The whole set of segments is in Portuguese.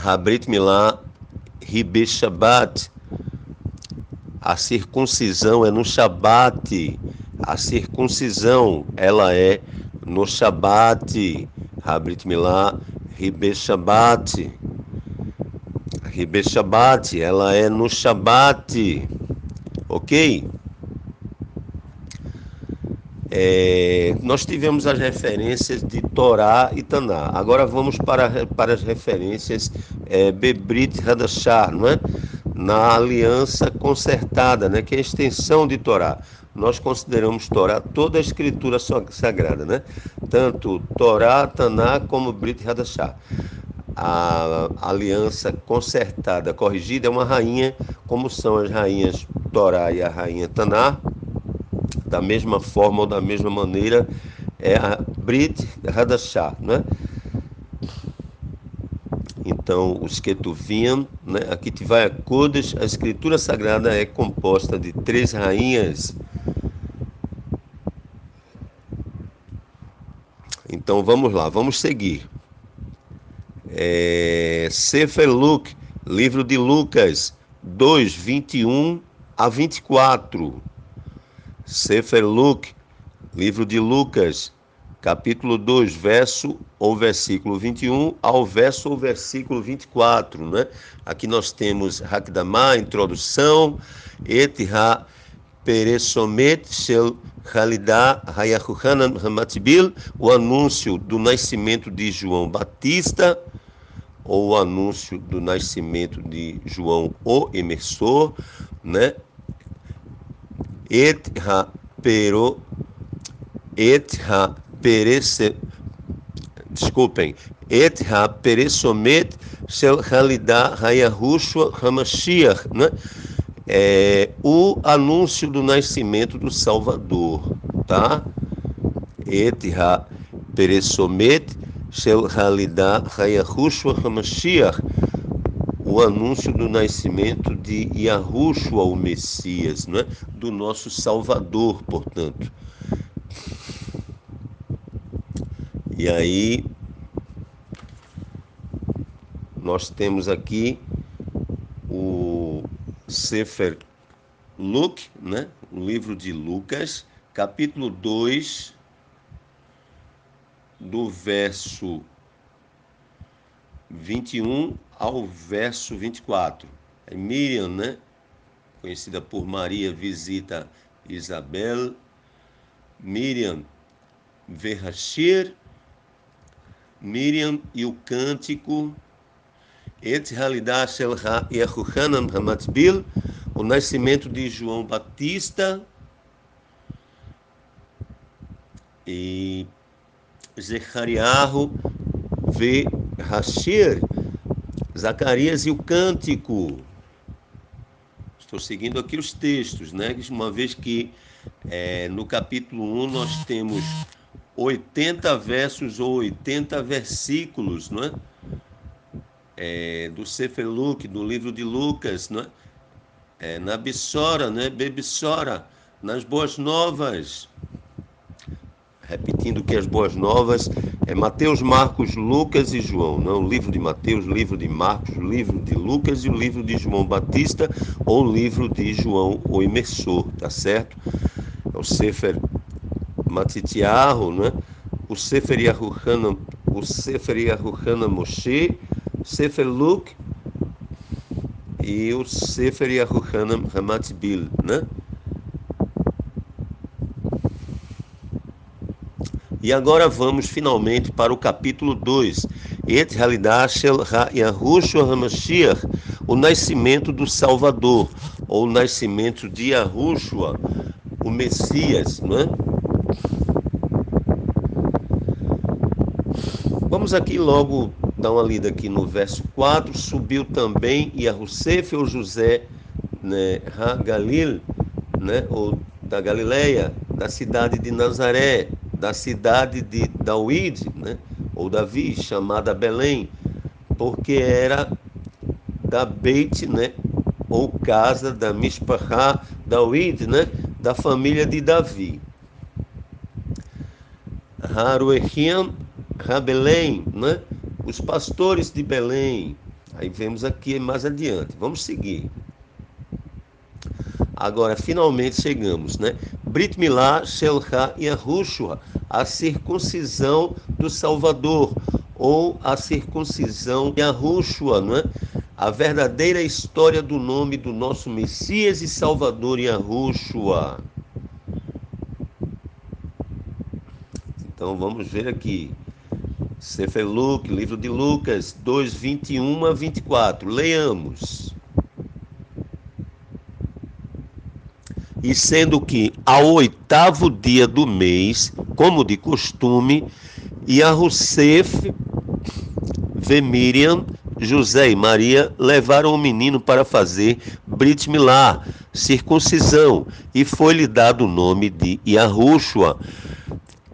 Habrit Milá, Ribe Shabbat. A circuncisão é no Shabat. A circuncisão, ela é no Shabat. Habrit Milá, Ribe Shabbat. Ribe Shabbat, ela é no Shabat. Ok? Nós tivemos as referências de Torá e Taná. Agora vamos para as referências Bebrit Hadashah, não é? Na aliança concertada, né? Que é a extensão de Torá. Nós consideramos Torá toda a escritura sagrada, né? Tanto Torá, Taná como Brit Hadashah. A aliança concertada, corrigida, é uma rainha, como são as rainhas Torá e a rainha Taná. Da mesma forma ou da mesma maneira, é a Brit Hadashah, né? Então, os Ketuvim, né? Aqui vai a Kodesh, a escritura sagrada é composta de 3 rainhas. Então, vamos lá, vamos seguir. Sefer Luke, livro de Lucas, 2, 21 a 24. Sefer Luke, livro de Lucas, capítulo 2, versículo 21 ao versículo 24, né? Aqui nós temos Hakdamá, introdução, Et ha-peresomet shel Halidá Hayahuhanan Hamatbil, o anúncio do nascimento de João Batista, ou o anúncio do nascimento de João o Emersor, né? Et ha-peresomet shel Halidá Hayahushua Hamashiach, né? O anúncio do nascimento do Salvador, tá? Et ha-peresomet shel Halidá Hayahushua Hamashiach, o anúncio do nascimento de Yahushua, o Messias, né? Do nosso Salvador, portanto. E aí, nós temos aqui o Sefer Luke, né? O livro de Lucas, capítulo 2, do verso 21 ao verso 24. Miriam, né? Conhecida por Maria, visita Isabel. Miriam Verhashir, Miriam e o cântico, Et Halidá Shel Yahuhanan Hamatbil, o nascimento de João Batista, e Zechariahu Verhashir, Zacarias e o cântico. Estou seguindo aqui os textos, né? Uma vez que no capítulo 1 nós temos 80 versos ou 80 versículos, não é? Do Sefer Luke, do livro de Lucas, não é? Na Bissora, né? Bebissora, nas Boas Novas. Repetindo que as Boas Novas é Mateus, Marcos, Lucas e João, não? O livro de Mateus, o livro de Marcos, o livro de Lucas e o livro de João Batista, ou o livro de João o Emersor, tá certo? É o Sefer Matitiahu, né? O Sefer Yahuhanan, Moshe, Sefer Luke e o Sefer Yahuhanan Hamatbil, né? E agora vamos finalmente para o capítulo 2. Et Halidá Shel Yahushua Hamashiach, o nascimento do Salvador, ou o nascimento de Yahushua, o Messias, não é? Vamos aqui logo dar uma lida aqui no verso 4. Subiu também Yahusef, ou José, né, Galil, né, ou da Galileia, da cidade de Nazaré, da cidade de David, né, ou Davi, chamada Belém, porque era da Beit, né, ou casa da Mishpachá David, né, da família de Davi. Haruechim Rabelém, né, os pastores de Belém, Aí vemos aqui mais adiante. Vamos seguir. Agora, finalmente chegamos, né? Brit Milá, Shelcha e Yahushua, a circuncisão do Salvador, ou a circuncisão de Yahushua, né? A verdadeira história do nome do nosso Messias e Salvador Yahushua. Então vamos ver aqui. Sefer Luke, livro de Lucas, 2, 21 a 24. Leamos. E sendo que ao 8º dia do mês, como de costume, Yahussef, Miriam, José e Maria levaram o menino para fazer Brit Milá, circuncisão, e foi-lhe dado o nome de Yahushua,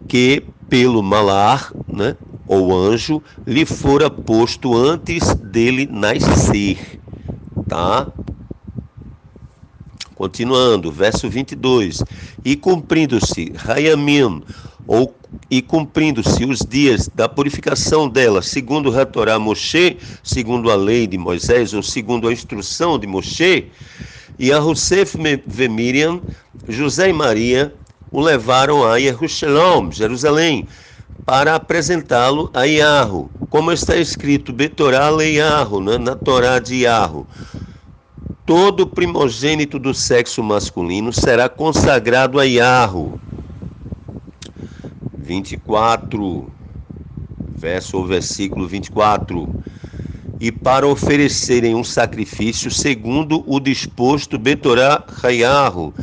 que pelo malar, né, ou anjo, lhe fora posto antes dele nascer, tá? Continuando, verso 22. E cumprindo-se Rayamim, e cumprindo-se os dias da purificação dela, segundo a Torá Moshe, segundo a lei de Moisés, ou segundo a instrução de Moshe, e a Yahussef Miriam, José e Maria, o levaram a Jerusalém, para apresentá-lo a Yahu, como está escrito, Betorá le Yahu, né, na Torá de Yahu. Todo primogênito do sexo masculino será consagrado a Yahu. 24, versículo 24. E para oferecerem um sacrifício segundo o disposto Betorá Yahu,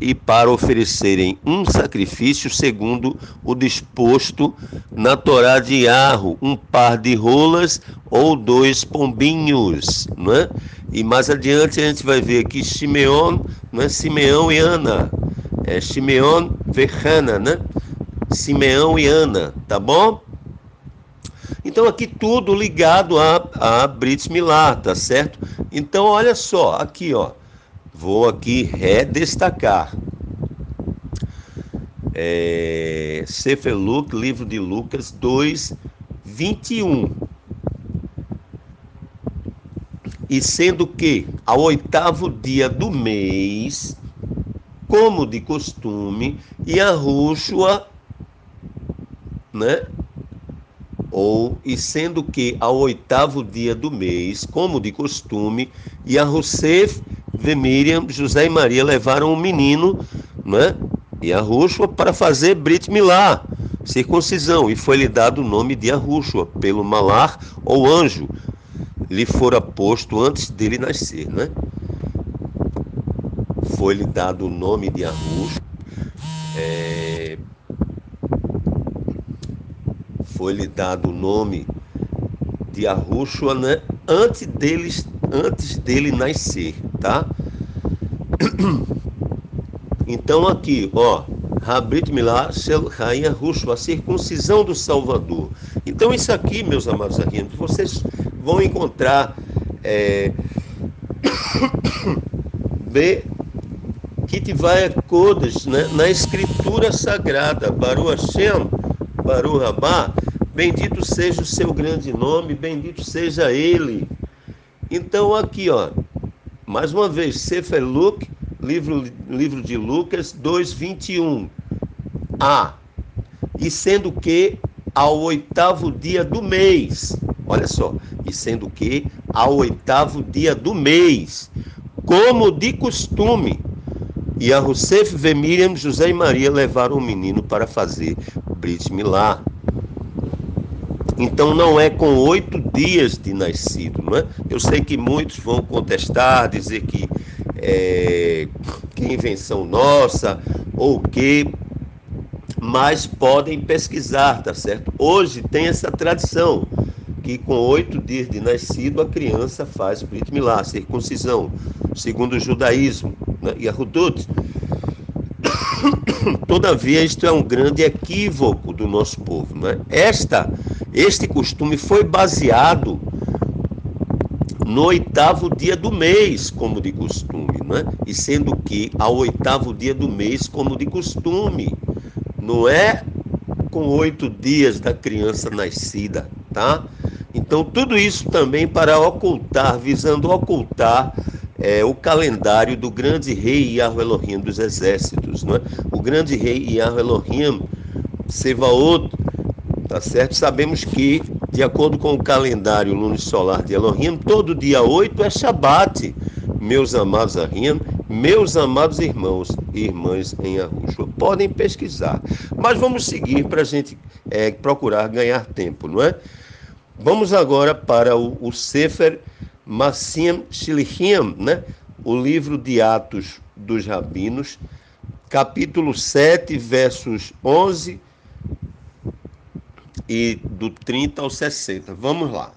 e para oferecerem um sacrifício segundo o disposto na Torá de Yahu, um par de rolas ou 2 pombinhos, não é? E mais adiante a gente vai ver aqui Simeão, não é? Simeão e Ana, Simeão e Hana, né? Simeão e Ana, tá bom? Então aqui tudo ligado a Brit Milá, tá certo? Então olha só, aqui ó, vou aqui redestacar. Sefer Luke, livro de Lucas 2, 21. E sendo que ao 8º dia do mês, como de costume, Yahushua, né? E sendo que ao 8º dia do mês, como de costume, Yahussef, Miriam, José e Maria levaram o menino, né? Yahushua, para fazer Brit Milá, circuncisão, e foi-lhe dado o nome de Yahushua, pelo malar ou anjo, lhe fora posto antes dele nascer, né? Foi-lhe dado o nome de Yahushua, foi-lhe dado o nome de Yahushua, né? Antes dele nascer, tá? Então aqui, ó, Brit Milá, Yahushua, a circuncisão do Salvador. Então isso aqui, meus amados irmãos, vocês vão encontrar Kitvaya Kodesh, né, na Escritura Sagrada, Baruch Hashem, Baruch Rabá, bendito seja o seu grande nome, bendito seja ele. Então aqui, ó, mais uma vez, Sefer Luke, livro de Lucas 2, 21. E sendo que ao 8º dia do mês, olha só, e sendo que ao 8º dia do mês, como de costume, Yahussef, Miriam, José e Maria levaram o menino para fazer Brit Milá. Então não é com 8 dias de nascido, não é? Eu sei que muitos vão contestar, dizer que invenção nossa, ou que, mas podem pesquisar, tá certo? Hoje tem essa tradição, que com 8 dias de nascido a criança faz Brit Milá, circuncisão, segundo o judaísmo, né? E a Hudut. Todavia, isto é um grande equívoco do nosso povo, né? Este costume foi baseado no 8º dia do mês, como de costume, né? E sendo que ao 8º dia do mês, como de costume, não é com 8 dias da criança nascida, tá? Então, tudo isso também para ocultar, visando ocultar o calendário do grande rei Yahweh Elohim dos exércitos, não é? O grande rei Yahweh Elohim, Sevaot, tá certo? Sabemos que, de acordo com o calendário lunisolar de Elohim, todo dia 8 é Shabat, meus amados Ahim, meus amados irmãos e irmãs em Yahushua. Podem pesquisar, mas vamos seguir para a gente procurar ganhar tempo, não é? Vamos agora para o Sefer Massim Shilichim, né? O livro de Atos dos Rabinos, capítulo 7, versos 11 e do 30 ao 60. Vamos lá.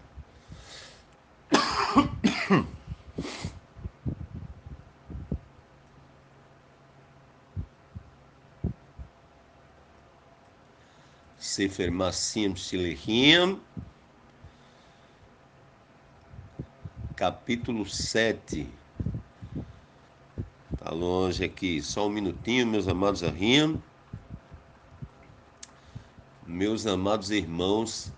Sefer Massim Shilichim, capítulo 7. Tá longe aqui, só um minutinho, meus amados Ahim. Meus amados irmãos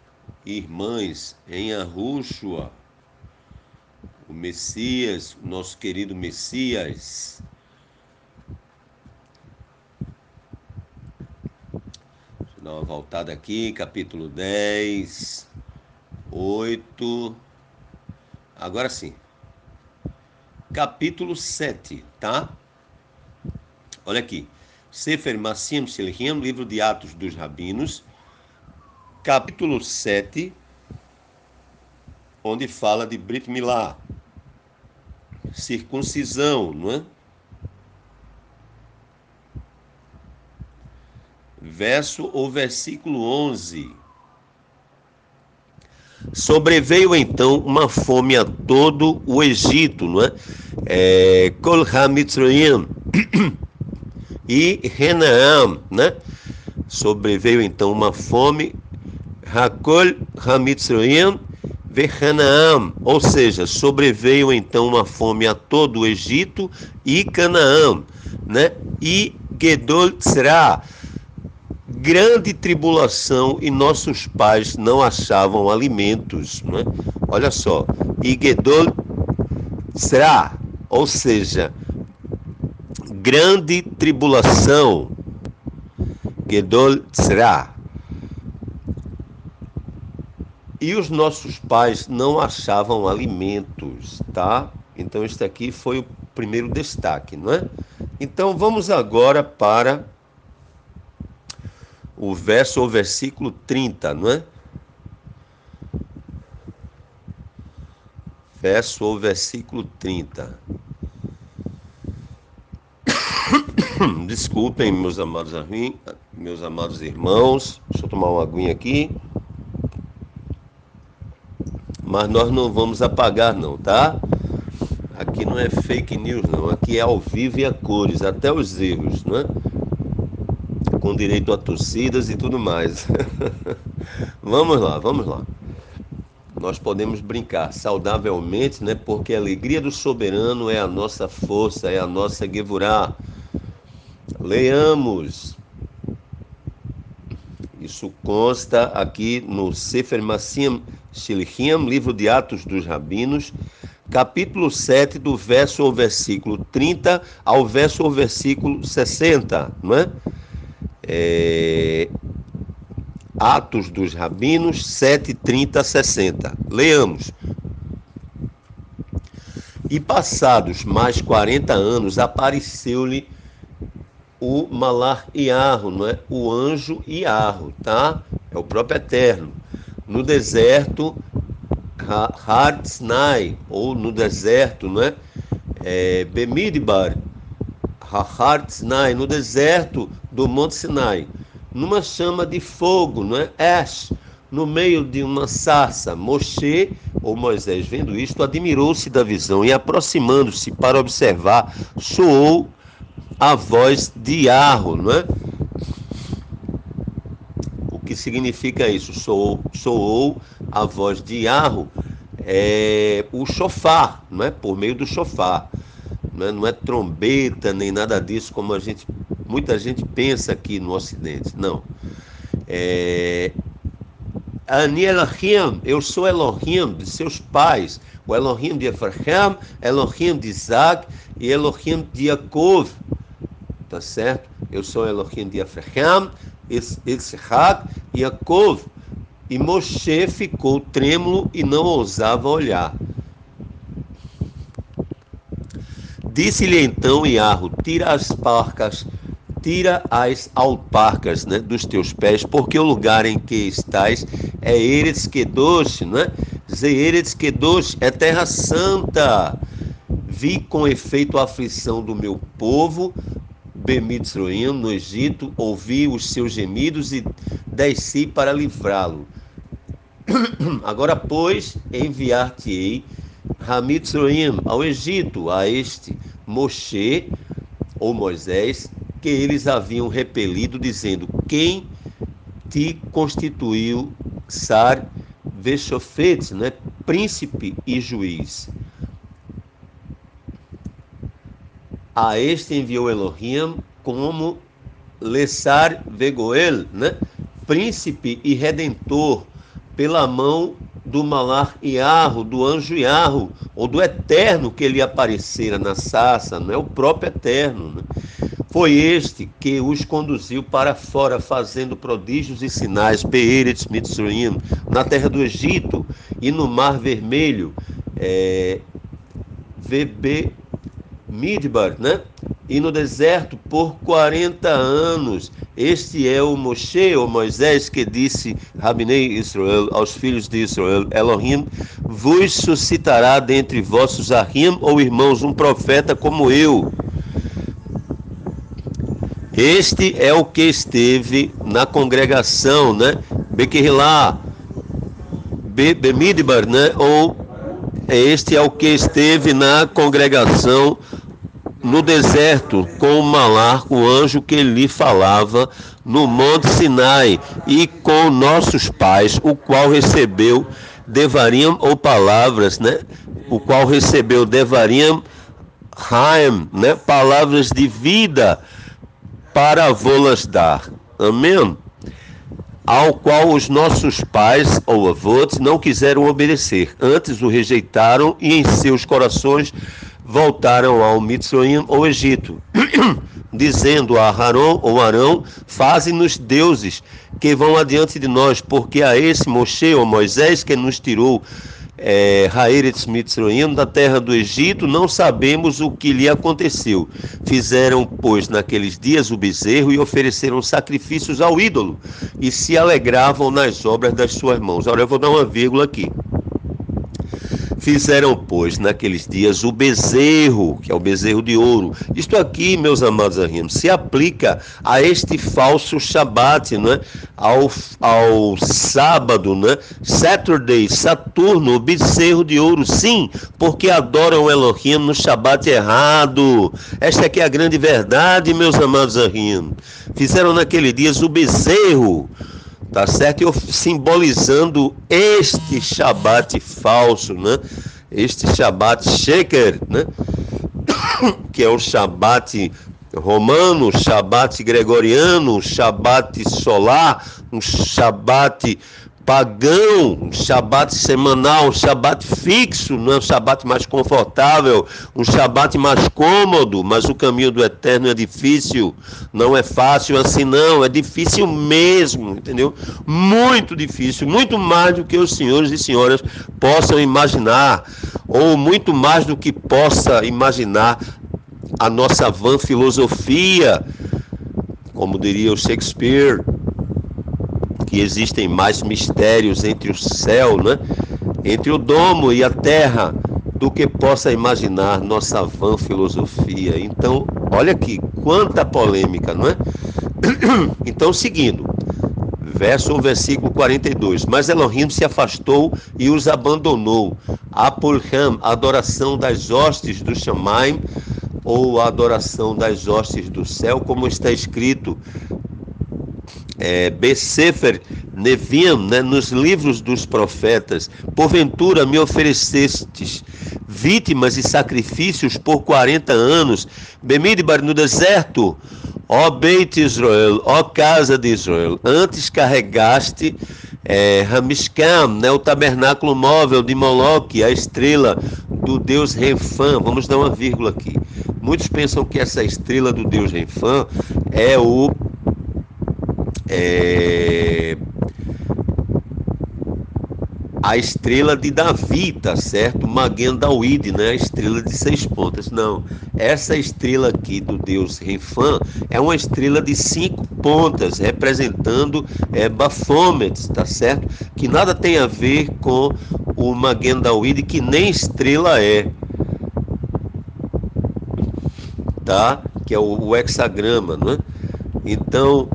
e irmãs em Yahushua, o Messias, o nosso querido Messias. Deixa eu dar uma voltada aqui, capítulo 10, 8. Agora sim. Capítulo 7, tá? Olha aqui. Sefer Massim Shilichim, livro de Atos dos Rabinos, capítulo 7, onde fala de Brit Milá, circuncisão, não é? Verso ou versículo 11. Sobreveio então uma fome a todo o Egito, não é? Kol HaMitzrayim e Renaam, né? Sobreveio então uma fome, Hakol HaMitzrayim ve Renaam, ou seja, sobreveio então uma fome a todo o Egito e Canaã, né? E Gedol Tzra, grande tribulação, e nossos pais não achavam alimentos, né? Olha só, e Gedol Tzra, ou seja, grande tribulação, Gedol Tzra, e os nossos pais não achavam alimentos, tá? Então este aqui foi o primeiro destaque, não é? Então vamos agora para o verso ou versículo 30, não é? Verso ou versículo 30. Desculpem, meus amados irmãos. Deixa eu tomar uma aguinha aqui. Mas nós não vamos apagar não, tá? Aqui não é fake news não, aqui é ao vivo e a cores, até os erros, não é? Com direito a torcidas e tudo mais. Vamos lá. Nós podemos brincar saudavelmente, né? Porque a alegria do soberano é a nossa força, é a nossa Gevurá. Leamos. Isso consta aqui no Sefer Massim Shilichim, livro de Atos dos Rabinos, capítulo 7, do verso ou versículo 30 ao verso ou versículo 60, não é? Atos dos Rabinos 7, 30 a 60. Leamos. E passados mais 40 anos, apareceu-lhe o Malar Iarro, não é? O anjo Iarro, tá? É o próprio Eterno. No deserto Har Sinai, ou no deserto, não é? Bemidbar, Har Sinai, no deserto do Monte Sinai, numa chama de fogo, não é? Ash, no meio de uma sarça. Moshe, ou Moisés, vendo isto, admirou-se da visão e, aproximando-se para observar, soou a voz de Iarro, não é? O que significa isso? Soou a voz de Iarro, o shofar, não é? Por meio do shofar, não é trombeta nem nada disso, como muita gente pensa aqui no Ocidente, não. Ani Elohim, eu sou Elohim de seus pais, o Elohim de Abraham, Elohim de Isaac e Elohim de Jacob, tá certo? Eu sou Elohim de Abraham, Isaac e Jacob. E Moshe ficou trêmulo e não ousava olhar. Disse-lhe então Iarro: tira as alparcas, né, dos teus pés, porque o lugar em que estás é Eretz Kedosh, né? Eretz Kedosh é terra santa. Vi com efeito a aflição do meu povo, Bemitzroim, no Egito, ouvi os seus gemidos e desci para livrá-lo. Agora, pois, enviar-te-ei Hamitzroim ao Egito, a este Moshe, ou Moisés, que eles haviam repelido, dizendo: quem te constituiu Sar Veshofet, né? Príncipe e juiz. A este enviou Elohim como Lessar Vegoel, né? Príncipe e redentor, pela mão do Malar Iarro, do anjo Iarro, ou do Eterno que ele aparecera na sarça, não é o próprio Eterno, né? Foi este que os conduziu para fora, fazendo prodígios e sinais, Be'eretz Mitzroim, na terra do Egito e no Mar Vermelho, Vebe Midbar, né? E no deserto por 40 anos. Este é o Moshe, ou Moisés, que disse Rabinei Israel, aos filhos de Israel: Elohim vos suscitará dentre vossos ahim, ou irmãos, um profeta como eu. Este é o que esteve na congregação, né? Bequerrilá, Bemidbar, né? Ou este é o que esteve na congregação no deserto, com o Malar, o anjo que lhe falava no Monte Sinai, e com nossos pais, o qual recebeu Devarim, ou palavras, né? O qual recebeu Devarim, Haim, né? Palavras de vida para vô-las dar. Amém? Ao qual os nossos pais, ou avós, não quiseram obedecer, antes o rejeitaram e em seus corações voltaram ao Mitzroim, ou Egito, dizendo a Arão, ou Arão: faze-nos deuses que vão adiante de nós, porque a esse Moshe, ou Moisés, que nos tirou Haaretz Mitzroim, da terra do Egito, não sabemos o que lhe aconteceu. Fizeram, pois, naqueles dias o bezerro e ofereceram sacrifícios ao ídolo, e se alegravam nas obras das suas mãos. Agora eu vou dar uma vírgula aqui. Fizeram, pois, naqueles dias o bezerro, que é o bezerro de ouro. Isto aqui, meus amados amigos, se aplica a este falso Shabat, né? Ao sábado, né? Saturday, Saturno, o bezerro de ouro. Sim, porque adoram o Elohim no Shabat errado. Esta aqui é a grande verdade, meus amados amigos. Fizeram naqueles dias o bezerro, tá certo? E simbolizando este Shabat falso, né? Este Shabat Sheker, né? Que é o Shabat romano, Shabat gregoriano, Shabat solar, um Shabat pagão, um Shabat semanal, um Shabat fixo, não é um Shabat mais confortável, um Shabat mais cômodo, mas o caminho do Eterno é difícil, não é fácil assim não, é difícil mesmo, entendeu? Muito difícil, muito mais do que os senhores e senhoras possam imaginar, ou muito mais do que possa imaginar a nossa vã filosofia, como diria o Shakespeare, que existem mais mistérios entre o céu, né? Entre o domo e a terra, do que possa imaginar nossa vã filosofia. Então, olha aqui, quanta polêmica, não é? Então, seguindo, versículo 42. Mas Elohim se afastou e os abandonou. Apulham, a adoração das hostes do Shamaim, ou a adoração das hostes do céu, como está escrito Besefer Neviam, né, nos livros dos profetas: porventura me oferecestes vítimas e sacrifícios por 40 anos, Bemidbar, no deserto, ó Beit Israel, ó casa de Israel, antes carregaste Hamishkam, né, o tabernáculo móvel de Moloque, a estrela do deus Renfã. Vamos dar uma vírgula aqui. Muitos pensam que essa estrela do deus Renfã é a estrela de Davi, tá certo? Magen Dawid, né? A estrela de 6 pontas. Não, essa estrela aqui do deus Renfã é uma estrela de 5 pontas, representando Baphomet, tá certo? Que nada tem a ver com o Magen Dawid, que nem estrela é, tá? Que é o hexagrama, não é? Então,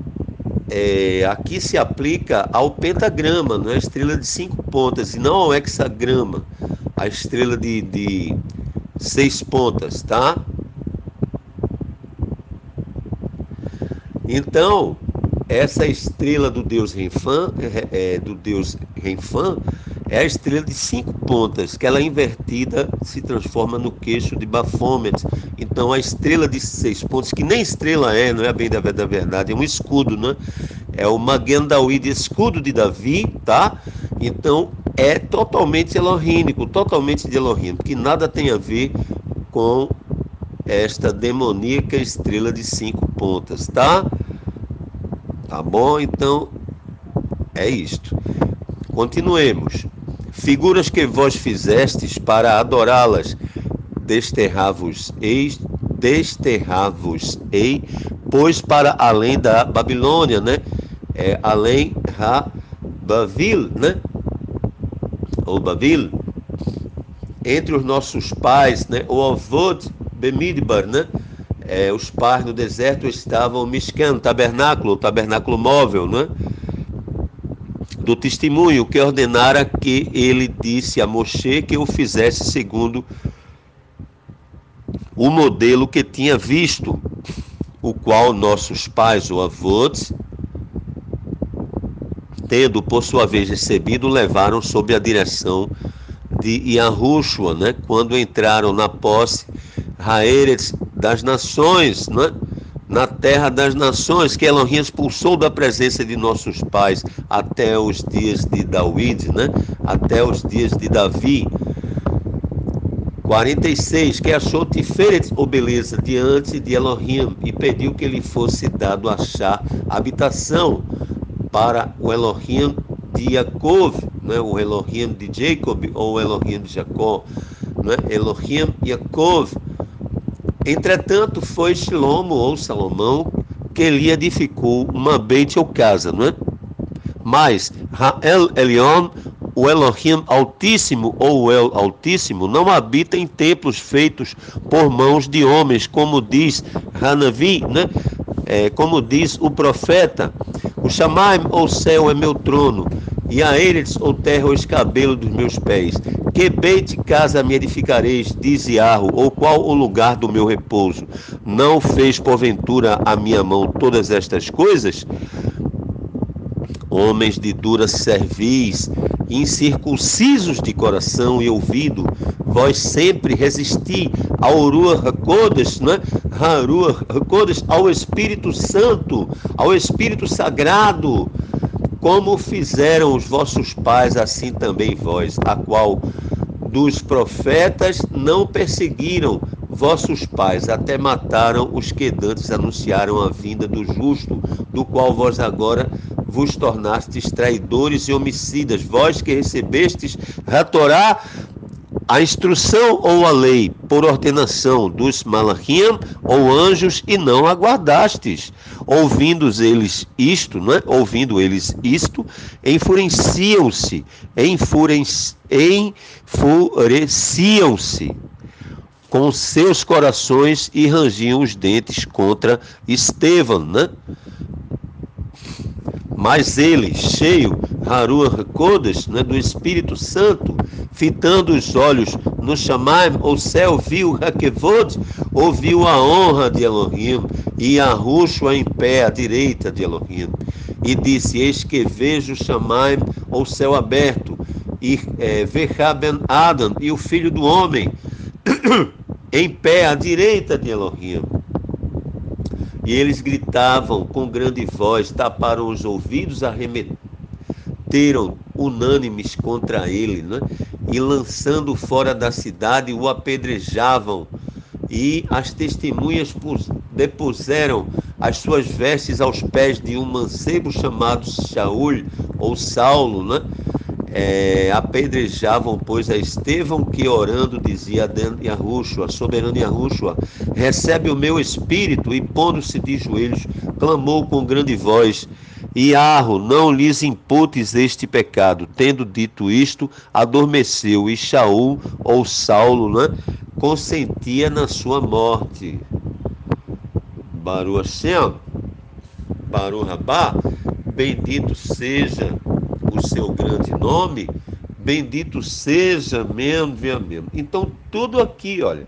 aqui se aplica ao pentagrama, não é? A estrela de 5 pontas, e não ao hexagrama, a estrela de 6 pontas, tá? Então, essa estrela do deus Renfã, é a estrela de 5 pontas, que ela invertida se transforma no queixo de Baphomet. Então a estrela de 6 pontos, que nem estrela é, não é bem da verdade, é um escudo, né? É o Magen Dawid, escudo de Davi, tá? Então é totalmente elohínico, totalmente de Elohim, que nada tem a ver com esta demoníaca estrela de 5 pontas, tá? Tá bom? Então é isto. Continuemos. Figuras que vós fizestes para adorá-las, desterravos-ei, pois para além da Babilônia, né? Além Bavil, né? Ou Bavil, entre os nossos pais, né? O Avod Bemidbar, né? Os pais no deserto estavam Mishkan, tabernáculo móvel, né? Do testemunho que ordenara que ele disse a Moshe que o fizesse segundo o modelo que tinha visto, o qual nossos pais, o avós, tendo por sua vez recebido, levaram sob a direção de Yahushua, né? Quando entraram na posse Haeretz das nações, né? Na terra das nações, que Elohim expulsou da presença de nossos pais até os dias de David, né? Até os dias de Davi. 46, que achou Tiferet, ou beleza, diante de Elohim, e pediu que lhe fosse dado achar habitação para o Elohim de Jacob, né? O Elohim de Jacob, ou o Elohim de Jacó, né? Elohim Jacob. Entretanto, foi Shilomo, ou Salomão, que lhe edificou uma beit ou casa, não é? Mas Ha'el Elion, o Elohim Altíssimo, ou o El Altíssimo, não habita em templos feitos por mãos de homens, como diz Hanavi, né? Como diz o profeta: o Shamaim, ou céu, é meu trono, e a Eretz, ou terra, o escabelo dos meus pés. Que beit casa me edificareis, diz Yahweh, ou qual o lugar do meu repouso? Não fez porventura a minha mão todas estas coisas? Homens de dura cerviz, incircuncisos de coração e ouvido, vós sempre resisti ao Ruach HaKodesh, né? Ruach HaKodesh, ao Espírito Santo, ao Espírito Sagrado. Como fizeram os vossos pais, assim também vós, a qual dos profetas não perseguiram vossos pais, até mataram os que dantes anunciaram a vinda do justo, do qual vós agora vos tornastes traidores e homicidas, vós que recebestes a Torá, a instrução ou a lei, por ordenação dos malachim ou anjos, e não aguardastes. Ouvindo eles isto, enfureciam-se com seus corações e rangiam os dentes contra Estevão, né? Mas ele, cheio, Ruach HaKodesh, né, do Espírito Santo, fitando os olhos no Shamaim, ou céu, viu Hakevod, ouviu a honra de Elohim, e Yahushua em pé à direita de Elohim. E disse: eis que vejo Shamaim, ou céu aberto, e Vecha ben Adam, e o filho do homem, em pé à direita de Elohim. E eles gritavam com grande voz, taparam os ouvidos, meteram unânimes contra ele, né? E lançando fora da cidade, o apedrejavam. E as testemunhas depuseram as suas vestes aos pés de um mancebo chamado Shaul, ou Saulo, né? Apedrejavam, pois, a Estevão, que orando dizia a Yahushua, soberano Yahushua, recebe o meu espírito, e pondo-se de joelhos, clamou com grande voz: Iarro, não lhes imputes este pecado. Tendo dito isto, adormeceu, e Shaul, ou Saulo, né, consentia na sua morte. Baruch Hashem, Baruch Rabá, bendito seja o seu grande nome, bendito seja mesmo. Então, tudo aqui, olha,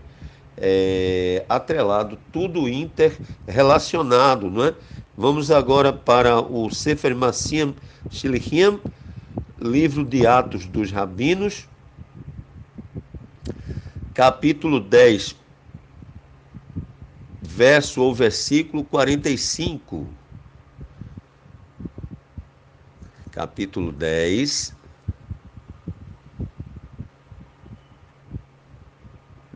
atrelado, tudo interrelacionado, não é? Vamos agora para o Sefer Masim Shilichim, livro de Atos dos Rabinos, capítulo 10, verso ou versículo 45. Capítulo 10,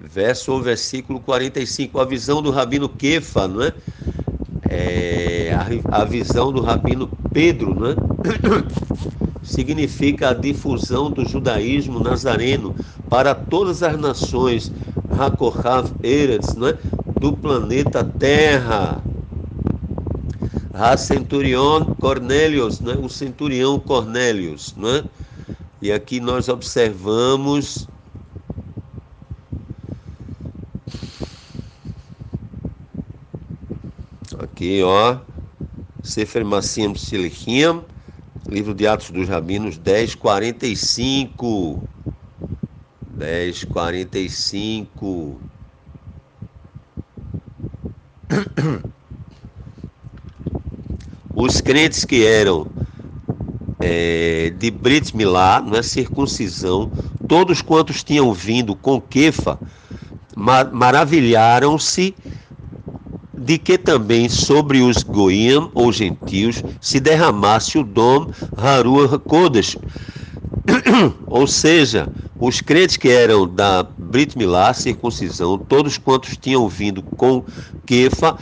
verso ou versículo 45. A visão do Rabino Kefa, não é? A visão do Rabino Pedro, né? Significa a difusão do judaísmo nazareno para todas as nações, Hakohav Eretz, né? Do planeta Terra. Centurion Cornélios, né? O centurião Cornélios, né? E aqui nós observamos aqui, ó, Sefer Masim Shilichim, livro de Atos dos Rabinos, 10:45. 10:45. Os crentes que eram de Brit Milá, não é, circuncisão, todos quantos tinham vindo com Kefa, maravilharam-se de que também sobre os goim, ou gentios, se derramasse o dom Haruach Kodesh. Ou seja, os crentes que eram da Brit Milá, circuncisão, todos quantos tinham vindo com Kefa,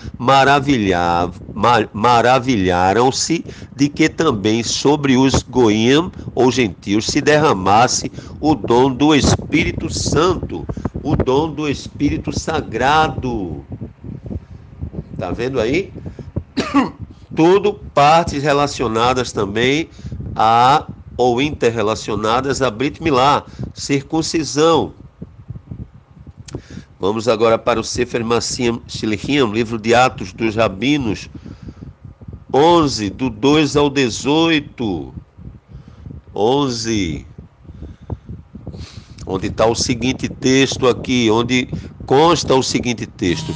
maravilharam-se de que também sobre os goim, ou gentios, se derramasse o dom do Espírito Santo, o dom do Espírito Sagrado. Tá vendo aí? Tudo partes relacionadas também ou interrelacionadas a Brit Milá, circuncisão. Vamos agora para o Sefer Masim Shilichim, livro de Atos dos Rabinos, 11, do 2 ao 18. 11. Onde está o seguinte texto aqui, onde consta o seguinte texto.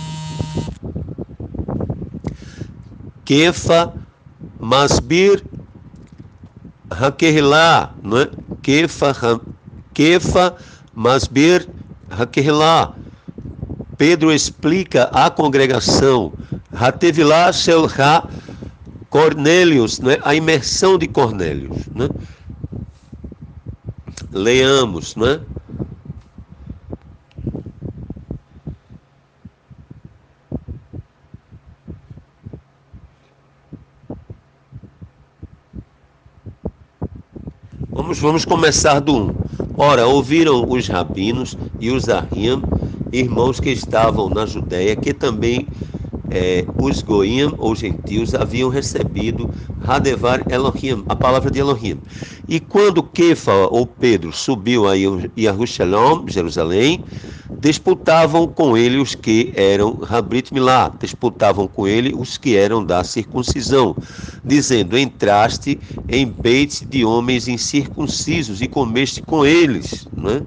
Kefa Masbir Hakerilá, não é? Kefa Masbir Hakerilá. Pedro explica à congregação, Hatevilá Shelha Cornélios, né? A imersão de Cornélios, né? Leamos, né? Vamos começar do 1. Ora, ouviram os rabinos e os arrim, irmãos que estavam na Judéia, que também os goim, ou gentios, haviam recebido Hadevar Elohim, a palavra de Elohim. E quando Kefa, ou Pedro, subiu a Yerushalom, Jerusalém, disputavam com ele os que eram Habrit Milá, disputavam com ele os que eram da circuncisão, dizendo: entraste em beit de homens incircuncisos e comeste com eles, não é?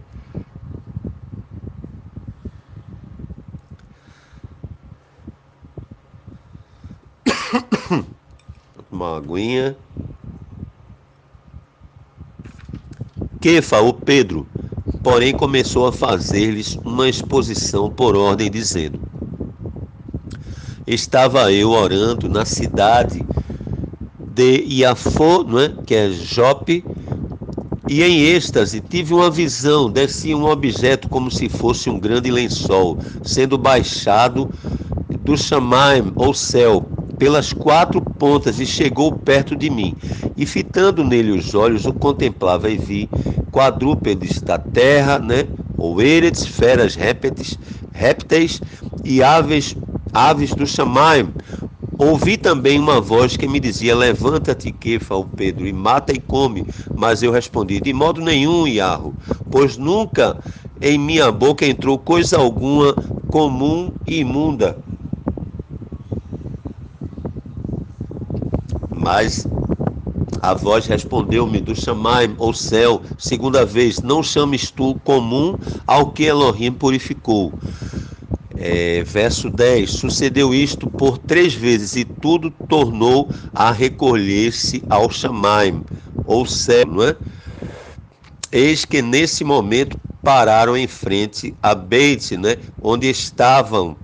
Uma aguinha. Kefa, o Pedro, porém, começou a fazer-lhes uma exposição por ordem, dizendo: estava eu orando na cidade de Iafô, não é? Que é Jope, e em êxtase tive uma visão, descia um objeto como se fosse um grande lençol, sendo baixado do Shamaim, ou céu, pelas 4 pontas, e chegou perto de mim. E fitando nele os olhos, o contemplava e vi quadrúpedes da terra, né? Ou eredes, feras, répteis e aves do Shamaim. Ouvi também uma voz que me dizia: levanta-te, Kefa, o Pedro, e mata e come. Mas eu respondi: de modo nenhum, Iarro, pois nunca em minha boca entrou coisa alguma comum e imunda. Mas a voz respondeu-me do Shamaim, ou céu, segunda vez: não chames tu comum ao que Elohim purificou. Verso 10, sucedeu isto por 3 vezes, e tudo tornou a recolher-se ao Shamaim, ou céu, não é? Eis que nesse momento pararam em frente a Beit, né, onde estavam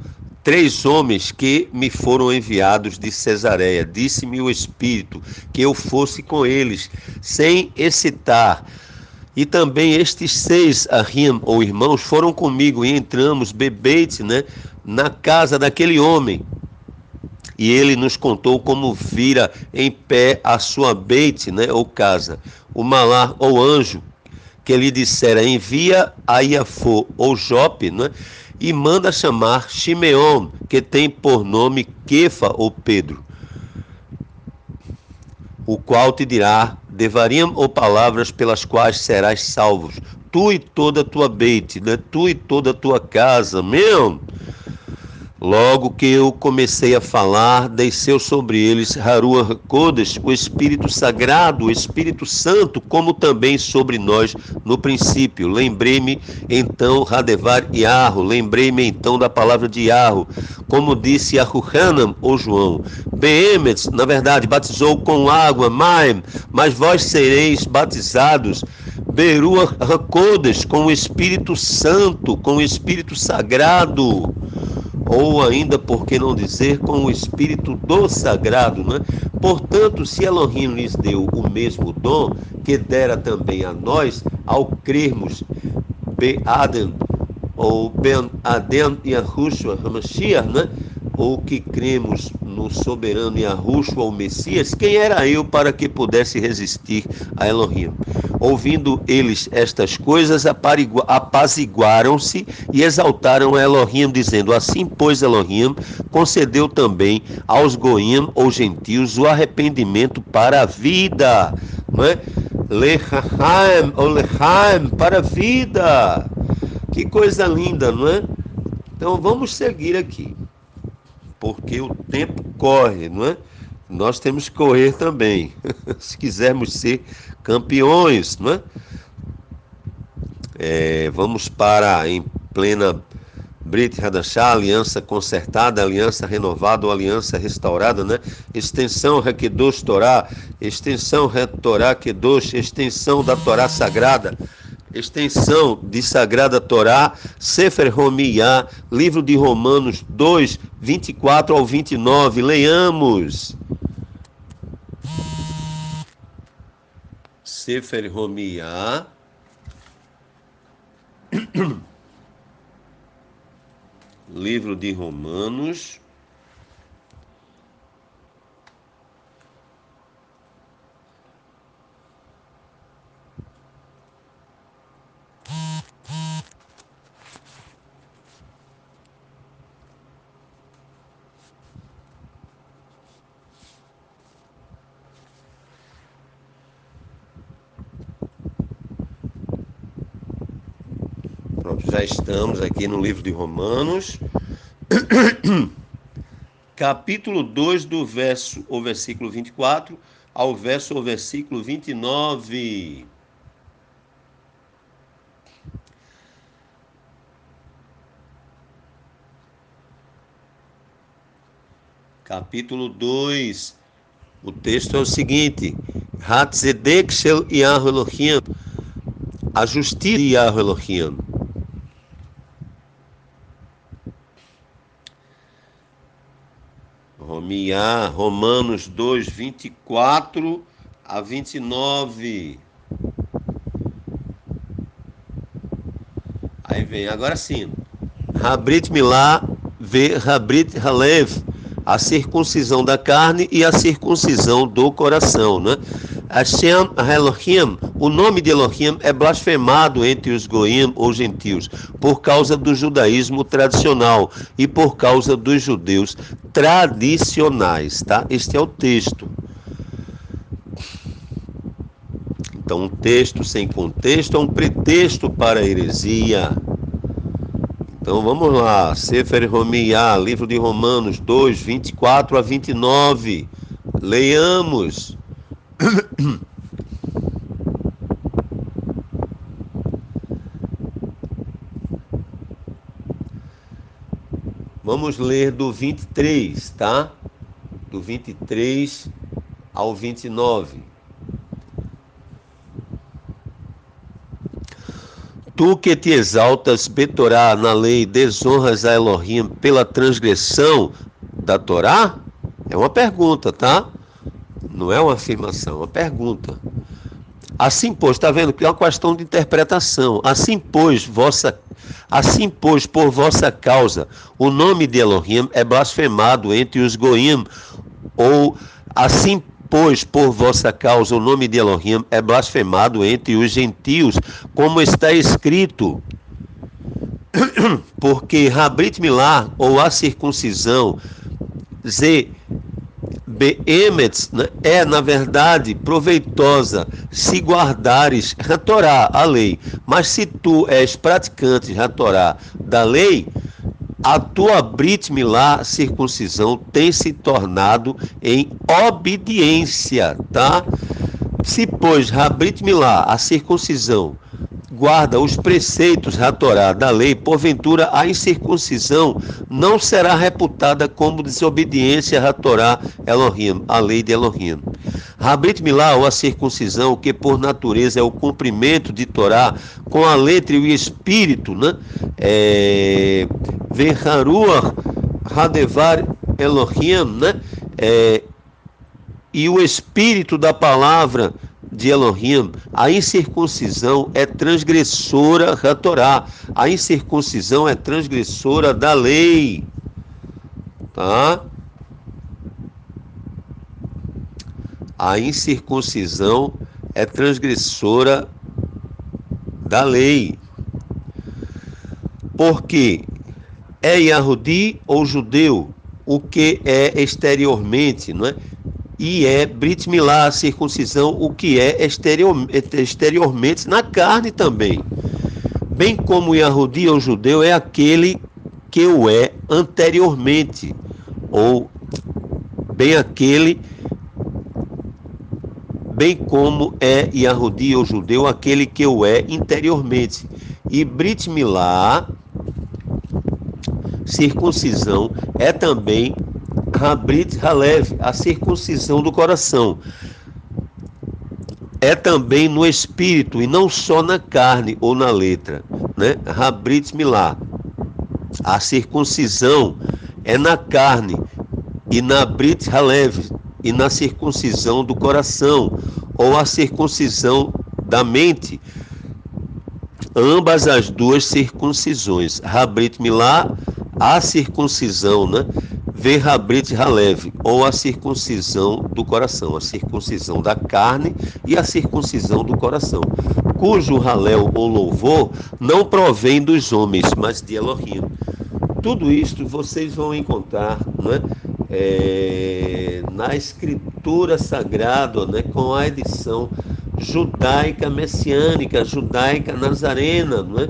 3 homens que me foram enviados de Cesareia. Disse-me o Espírito que eu fosse com eles, sem excitar. E também estes 6 Ahim, ou irmãos, foram comigo, e entramos, Bebeit, né, na casa daquele homem. E ele nos contou como vira em pé a sua Beit, né, ou casa, o malar, ou anjo, que lhe dissera: envia a Iafô, ou Jope, né, e manda chamar Shimeon, que tem por nome Kefa, ou Pedro, o qual te dirá devarim, ou palavras pelas quais serás salvos, tu e toda a tua Beit, né, tu e toda a tua casa, meu. Logo que eu comecei a falar, desceu sobre eles Haruah Kodesh, o Espírito Sagrado, o Espírito Santo, como também sobre nós no princípio. Lembrei-me então, Hadevar Iarro, lembrei-me então da palavra de Iarro, como disse Yahuhanan, ou João. Behemet, na verdade, batizou com água, Maim, mas vós sereis batizados Beruah Kodesh, com o Espírito Santo, com o Espírito Sagrado. Ou ainda, por que não dizer, com o Espírito do Sagrado, né? Portanto, se Elohim lhes deu o mesmo dom, que dera também a nós, ao crermos Be-Adem, ou Ben-Adem Yahushua HaMashiach, né? Ou que cremos no soberano Yahushua, o Messias, quem era eu para que pudesse resistir a Elohim? Ouvindo eles estas coisas, apaziguaram-se e exaltaram a Elohim, dizendo: assim, pois, Elohim concedeu também aos goim, ou gentios, o arrependimento para a vida, não é? Lechaim, ou lechaim, para a vida. Que coisa linda, não é? Então vamos seguir aqui, porque o tempo corre, não é? Nós temos que correr também, se quisermos ser campeões, não é? Vamos para, em plena Brit Hadashah, aliança consertada, aliança renovada ou aliança restaurada, né? Extensão Hakedosh Torá, extensão Torá Kedosh, extensão da Torá Sagrada, extensão de Sagrada Torá, Sefer Romiyah, livro de Romanos 2, 24 ao 29, leiamos. Sefer Romiyah, livro de Romanos, pronto, já estamos aqui no livro de Romanos, capítulo 2, do verso ou versículo 24 ao verso ou versículo 29. Capítulo 2, o texto é o seguinte: Hatzedek shel Yahu Elohim, a justiça de Yahu Elohim. Miá, Romanos 2, 24 a 29. Aí vem, agora sim. Habrit Milá, Habrit Halev, a circuncisão da carne e a circuncisão do coração, né? Hashem Elohim, o nome de Elohim é blasfemado entre os goim ou gentios, por causa do judaísmo tradicional e por causa dos judeus tradicionais, tá? Este é o texto. Então, um texto sem contexto é um pretexto para a heresia. Então, vamos lá. Sefer Romiyah, livro de Romanos 2, 24 a 29. Leiamos. Vamos ler do 23, tá? Do 23 ao 29. Tu que te exaltas, Betorá, na lei, desonras a Elohim pela transgressão da Torá? É uma pergunta, tá? Não é uma afirmação, é uma pergunta. Assim, pois, está vendo que é uma questão de interpretação. Assim, pois, por vossa causa, o nome de Elohim é blasfemado entre os goim, ou assim, pois, por vossa causa, o nome de Elohim é blasfemado entre os gentios, como está escrito. Porque Habrit Milá, ou a circuncisão, Beemetz, né, é, na verdade, proveitosa se guardares a Torá, a lei. Mas se tu és praticante a Torá da lei, a tua Brit Milá, circuncisão, tem se tornado em obediência, tá? Se, pois, a Brit Milá, a circuncisão, guarda os preceitos da Torá, da lei, porventura a incircuncisão não será reputada como desobediência à Torá Elohim, a lei de Elohim. A Brit Milá, ou a circuncisão, que por natureza é o cumprimento de Torá com a letra e o espírito, né? Veharuach Hadevar Elohim, né? E o espírito da palavra de Elohim. A incircuncisão é transgressora da Torá. A incircuncisão é transgressora da lei. Tá? A incircuncisão é transgressora da lei. Porque é Yahudi ou judeu, o que é exteriormente, não é? E é Brit Milá, a circuncisão, o que é exteriormente na carne também. Bem como Yahudi ou judeu é aquele que o é anteriormente, ou bem como é Yahudi ou judeu aquele que o é interiormente. E Brit Milá, circuncisão, é também Habrit Halev, a circuncisão do coração. É também no espírito e não só na carne ou na letra, né? Habrit Milá, a circuncisão é na carne e na Brit Halev e na circuncisão do coração ou a circuncisão da mente. Ambas as duas circuncisões. Habrit Milá, a circuncisão, né? Habrit Halev, ou a circuncisão do coração, a circuncisão da carne e a circuncisão do coração, cujo Halel ou louvor não provém dos homens, mas de Elohim. Tudo isto vocês vão encontrar, né, na escritura sagrada, né, com a edição judaica messiânica, judaica nazarena, né,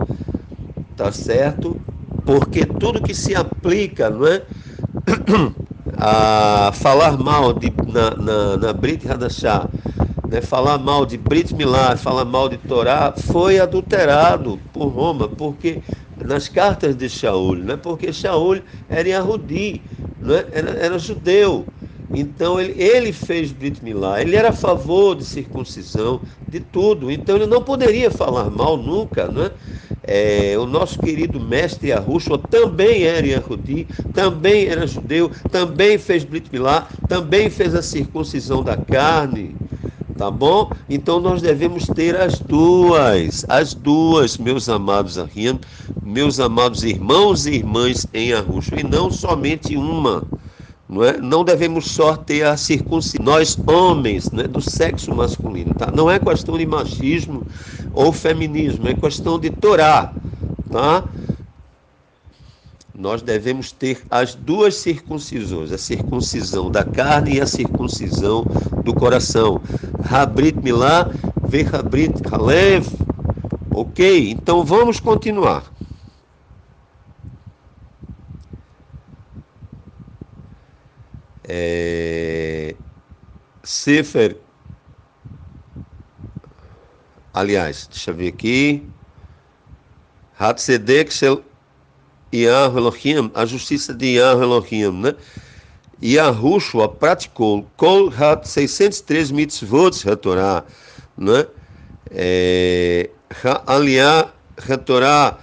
tá certo? Porque tudo que se aplica, não é, a falar mal na Brit Hadashah, né, falar mal de Brit Milá, falar mal de Torá, foi adulterado por Roma, porque nas cartas de Shaul, né, porque Shaul era Yahudi, né, era judeu. Então ele fez Brit Milá, ele era a favor de circuncisão, de tudo. Então ele não poderia falar mal nunca, né? o nosso querido mestre Yahushua também era Yehudi, também era judeu, também fez Brit Milá, também fez a circuncisão da carne, tá bom? Então nós devemos ter as duas, meus amados Ahim, meus amados irmãos e irmãs em Yahushua, e não somente uma. Não é? Não devemos só ter a circuncisão, nós homens, né, do sexo masculino, tá? Não é questão de machismo ou feminismo, é questão de Torá, tá? Nós devemos ter as duas circuncisões, a circuncisão da carne e a circuncisão do coração. Habrit Milá, Vehabrit Halev. Ok? Então vamos continuar. Sefer, aliás, deixa eu ver aqui. Hatzedek Shel Yahweh Elohim, a justiça de Yahweh Elohim, né? Yahushua praticou Kol Hat 613 mitzvot HaTorah, né? Ha'aliyah HaTorah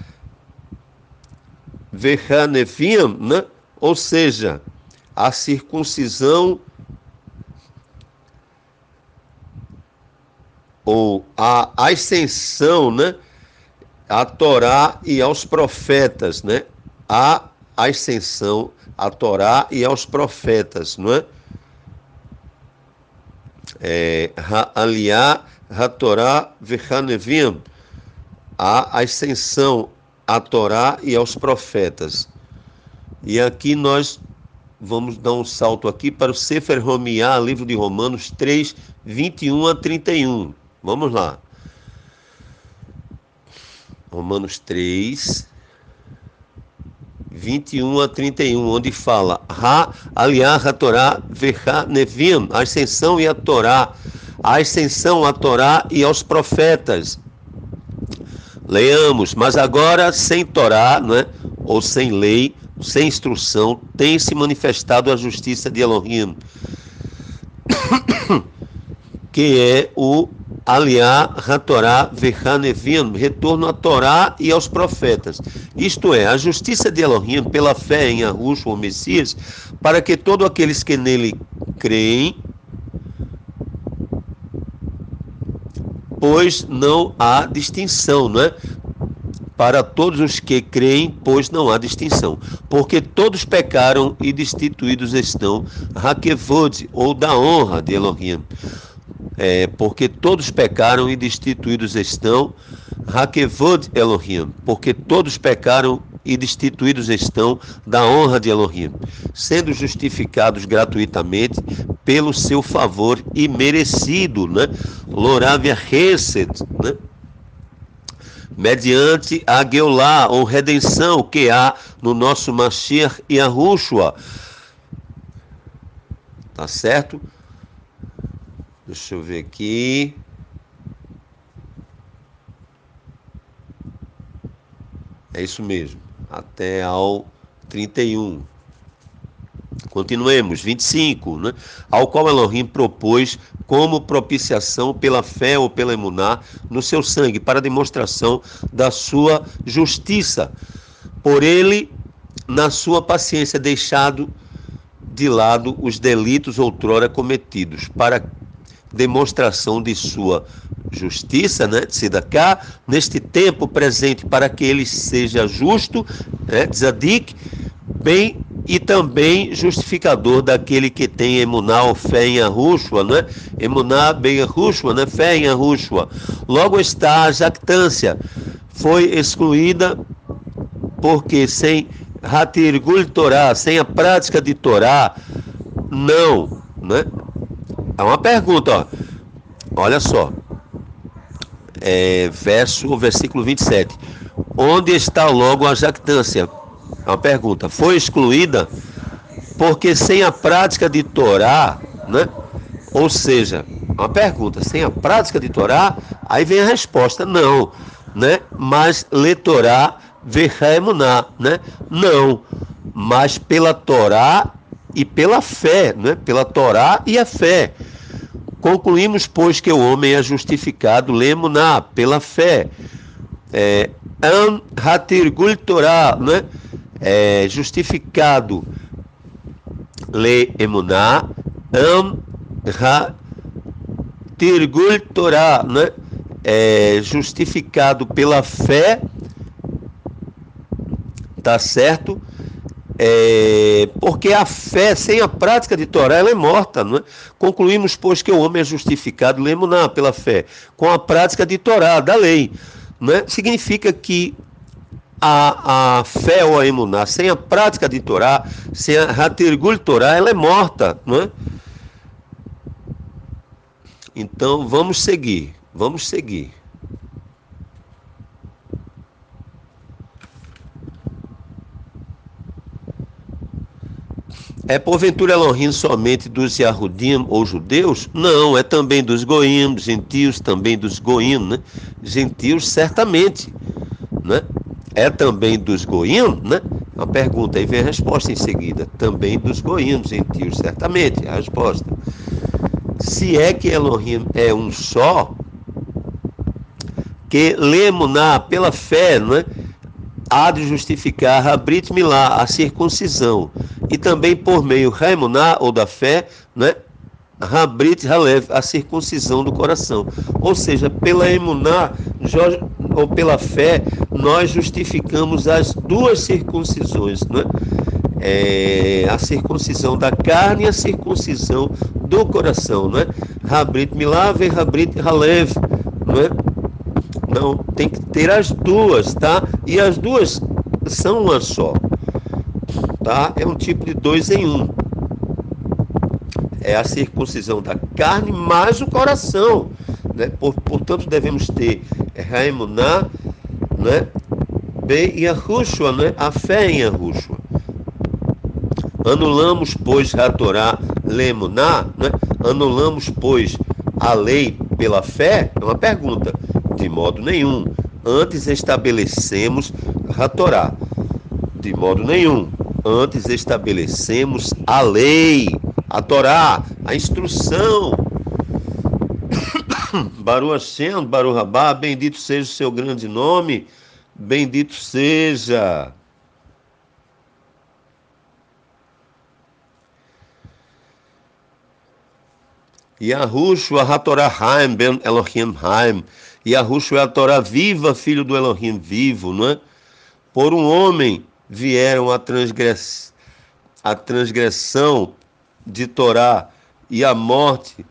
Vehanefim, né? Ou seja, a circuncisão ou a ascensão, né, à Torá e aos profetas, né? A ascensão à Torá e aos profetas, não é? Ha'aliyah HaTorá Vehanevim, a ascensão à Torá e aos profetas. E aqui nós vamos dar um salto aqui para o Sefer Romiá, livro de Romanos 3, 21 a 31. Vamos lá. Romanos 3, 21 a 31, onde fala Ha'aliyah HaTorá Vehanevim, a ascensão e a Torá, a ascensão à Torá e aos profetas. Leamos, mas agora sem Torá, né, ou sem lei, sem instrução, tem se manifestado a justiça de Elohim, que é o Aliyah HaTorá Vehanevim, retorno à Torá e aos profetas. Isto é, a justiça de Elohim pela fé em Yahushua, o Messias, para que todos aqueles que nele creem, pois não há distinção, não é? Para todos os que creem, pois não há distinção, porque todos pecaram e destituídos estão, Hakevod, ou da honra de Elohim. Porque todos pecaram e destituídos estão, Hakevod Elohim, porque todos pecaram e destituídos estão da honra de Elohim, sendo justificados gratuitamente pelo seu favor imerecido, né? Loravia Hesed, né? Mediante a Geulá, ou redenção, que há no nosso Mashiach e Yahushua. Tá certo? Deixa eu ver aqui. É isso mesmo. Até ao 31. Continuemos, 25, né? Ao qual Elohim propôs como propiciação pela fé ou pela emuná no seu sangue, para demonstração da sua justiça. Por ele, na sua paciência, deixado de lado os delitos outrora cometidos, para demonstração de sua justiça, né, Tzedaká, neste tempo presente, para que ele seja justo, né, Tzadik, bem, e também justificador daquele que tem emuná ou fé em Yahushua, né? Emuná bem Yahushua, né? Fé em Yahushua. Logo está a jactância, foi excluída porque sem Hatirgul Torá, sem a prática de Torá, não, né? É uma pergunta, ó. Olha só, versículo 27. Onde está logo a jactância? É uma pergunta. Foi excluída porque sem a prática de Torá, né? Ou seja, uma pergunta, sem a prática de Torá, aí vem a resposta, não, né? Mas le Torá ve'emuná, né? Não, mas pela Torá e pela fé, né? Pela Torá e a fé. Concluímos, pois, que o homem é justificado le'emuná, pela fé. Am hatirgul Torah, né? Justificado le emuná, am hatirgul Torah, né? Justificado pela fé, tá certo? Porque a fé sem a prática de Torá, ela é morta, não é? Concluímos, pois, que o homem é justificado, lemuná, pela fé, com a prática de Torá, da lei, não é? Significa que a fé ou a emuná, sem a prática de Torá, sem a hatirgul Torá, ela é morta, não é? Então, vamos seguir. É porventura Elohim somente dos Yahudim ou judeus? Não, é também dos goim, gentios, também dos goim, né? Gentios certamente, né? É também dos goim, né? Uma pergunta, aí vem a resposta em seguida. Também dos goim, gentios, certamente, a resposta. Se é que Elohim é um só, que lemuná, pela fé, né? Há de justificar a Brit Milá, a circuncisão, e também por meio Raimuná, ou da fé, né? Habrit Halev, a circuncisão do coração. Ou seja, pela emuná, ou pela fé, nós justificamos as duas circuncisões, né? A circuncisão da carne e a circuncisão do coração, né? Habrit Milá, vem Habrit Halev, né? Não, tem que ter as duas, tá? E as duas são uma só, tá? É um tipo de 2 em 1. É a circuncisão da carne mais o coração, né? Portanto, devemos ter Raimuná, né? Be Yahushua, né? A fé em Yahushua. Anulamos, pois, a Torá Lemuná, né? Anulamos, pois, a lei pela fé? É uma pergunta. De modo nenhum. Antes estabelecemos a Torá. De modo nenhum. Antes estabelecemos a lei, a Torá, a instrução. Baruch Hashem, Baruch Rabá, bendito seja o seu grande nome, bendito seja. Yahushua HaTorah Haim ben Elohim Haim. Yahushua é a Torá viva, filho do Elohim vivo, não é? Por um homem vieram a transgressão de Torá e a morte,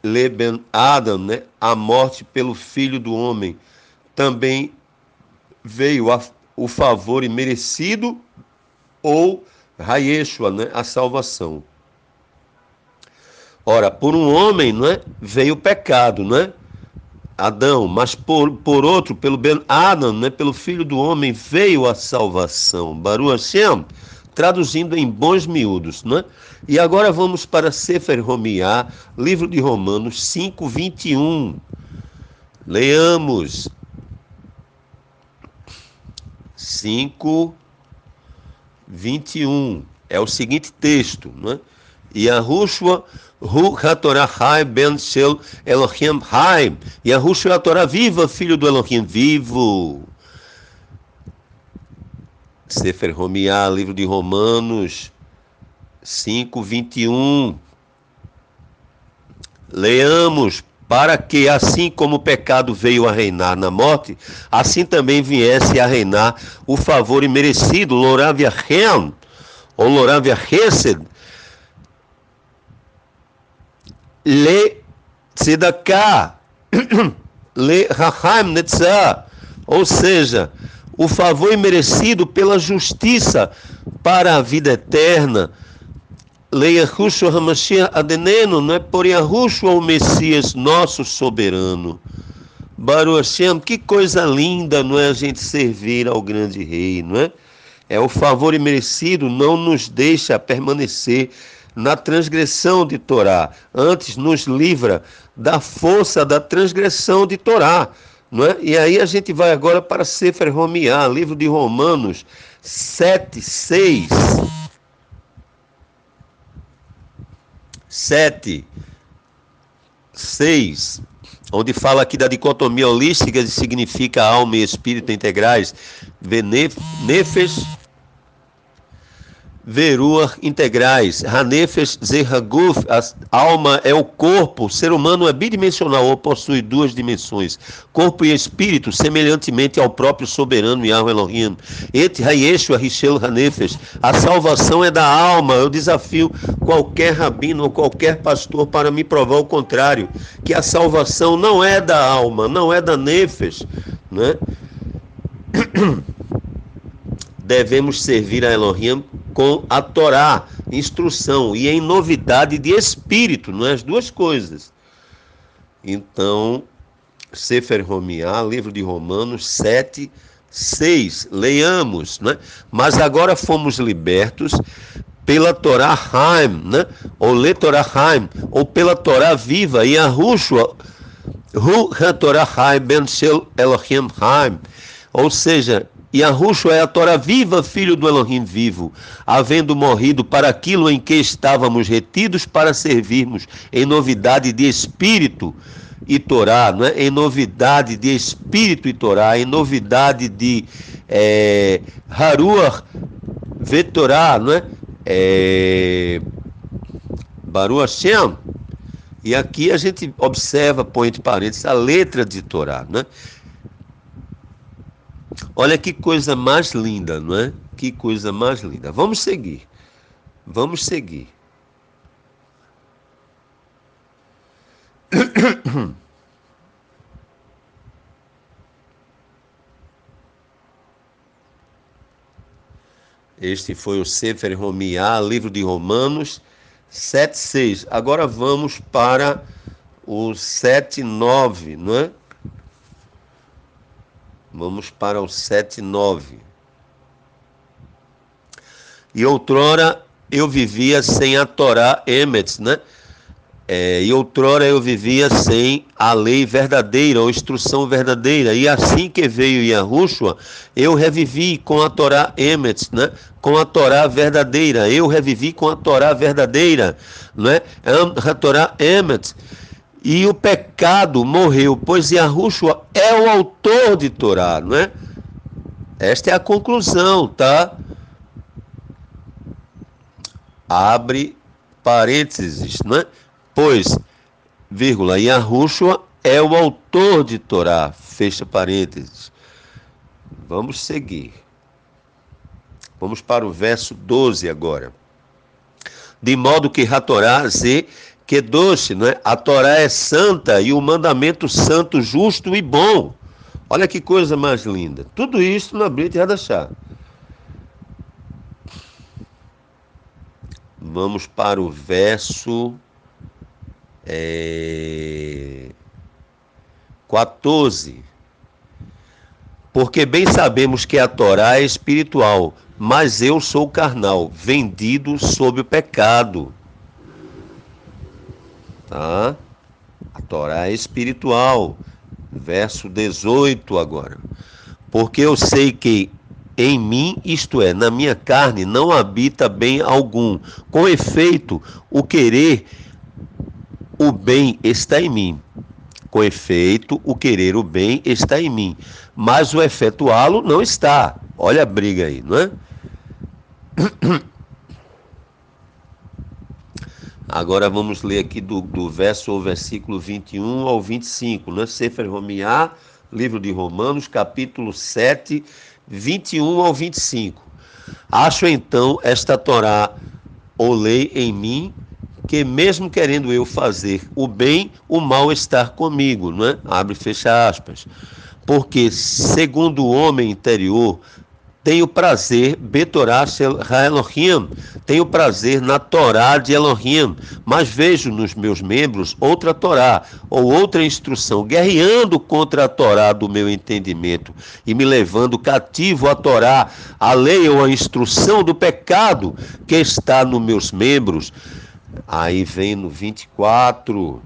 Leben Adam, né? A morte pelo filho do homem. Também veio o favor imerecido ou Hayeshua, né? A salvação. Ora, por um homem, não é? Veio o pecado, não é? Adão, mas por outro, pelo Ben Adam, né, pelo filho do homem, veio a salvação. Baruch Hashem, traduzindo em bons miúdos, né? E agora vamos para Sefer Romiá, livro de Romanos 5:21. Leamos. 5:21. É o seguinte texto, né? Yahushua Hu HaTorah Hai Ben Shel Elohim Hai. Yahushua é a Torá viva, filho do Elohim vivo. Sefer Romiá, livro de Romanos 5:21. Leamos, para que assim como o pecado veio a reinar na morte, assim também viesse a reinar o favor imerecido, Lorav Yachem, ou Lorav Yachesed, Le Tzedakah, Le Raham Netzah, ou seja, o favor imerecido pela justiça para a vida eterna. Le Yahushua HaMashiach Adeneno, não é? Por Yahushua o Messias, nosso soberano. Baruch Hashem, que coisa linda, não é? A gente servir ao grande rei, não é? O favor imerecido não nos deixa permanecer na transgressão de Torá, antes nos livra da força da transgressão de Torá, não é? E aí a gente vai agora para Sefer Romiá, livro de Romanos 7:6. 7. 6, onde fala aqui da dicotomia holística, que significa alma e espírito integrais, Nefesh, Veruah integrais, Hanefesh, Zerhaguf, a alma é o corpo, o ser humano é bidimensional ou possui duas dimensões, corpo e espírito, semelhantemente ao próprio soberano Yahweh Elohim. Et Hayeshua Rishel Hanefesh, a salvação é da alma. Eu desafio qualquer rabino ou qualquer pastor para me provar o contrário, que a salvação não é da alma, não é da Nefesh, né? Devemos servir a Elohim com a Torá, instrução, e em novidade de espírito, não é as duas coisas. Então, Sefer Homiá, livro de Romanos 7, 6, leiamos, né? Mas agora fomos libertos pela Torá Haim, né? Ou Le Torá Haim, ou pela Torá viva, e a Rushua, Hu HaTorá Haim Ben Shel Elohim Haim, ou seja, Yahushua é a Torá viva, filho do Elohim vivo, havendo morrido para aquilo em que estávamos retidos para servirmos em novidade de espírito e Torá, não é? Em novidade de espírito e Torá, em novidade de Haruach Vetorá, não é? Baruch Hashem. E aqui a gente observa, põe entre parênteses, a letra de Torá, né? Olha que coisa mais linda, não é? Que coisa mais linda. Vamos seguir. Vamos seguir. Este foi o Sefer Homiá, livro de Romanos 7:6. Agora vamos para o 7:9, não é? Vamos para o 7:9. E outrora eu vivia sem a Torá Emet, né? E outrora eu vivia sem a lei verdadeira, ou instrução verdadeira. E assim que veio Yahushua, eu revivi com a Torá Emet, né? Com a Torá verdadeira. Eu revivi com a Torá verdadeira, né? A Torá Emet. E o pecado morreu, pois Yahushua é o autor de Torá, não é? Esta é a conclusão, tá? Abre parênteses, não é? Pois, vírgula, Yahushua é o autor de Torá, fecha parênteses. Vamos seguir. Vamos para o verso 12 agora. De modo que a Torá se que doce, não é? A Torá é santa e o mandamento santo, justo e bom. Olha que coisa mais linda. Tudo isso na Brit Hadashah. Vamos para o verso 14. Porque bem sabemos que a Torá é espiritual, mas eu sou carnal, vendido sob o pecado. Tá? A Torá é espiritual. Verso 18 agora. Porque eu sei que em mim, isto é, na minha carne, não habita bem algum. Com efeito, o querer o bem está em mim. Com efeito, o querer o bem está em mim. Mas o efetuá-lo não está. Olha a briga aí, não é? Agora vamos ler aqui do verso ou versículo 21 ao 25, né? Sefer Homiá, livro de Romanos, capítulo 7, 21 ao 25. Acho então esta Torá ou lei em mim, que mesmo querendo eu fazer o bem, o mal está comigo, não é? Abre e fecha aspas. Porque, segundo o homem interior, tenho prazer, Betorá Shel Elohim, tenho prazer na Torá de Elohim, mas vejo nos meus membros outra Torá, ou outra instrução, guerreando contra a Torá do meu entendimento, e me levando cativo à Torá, a lei ou a instrução do pecado que está nos meus membros. Aí vem no 24.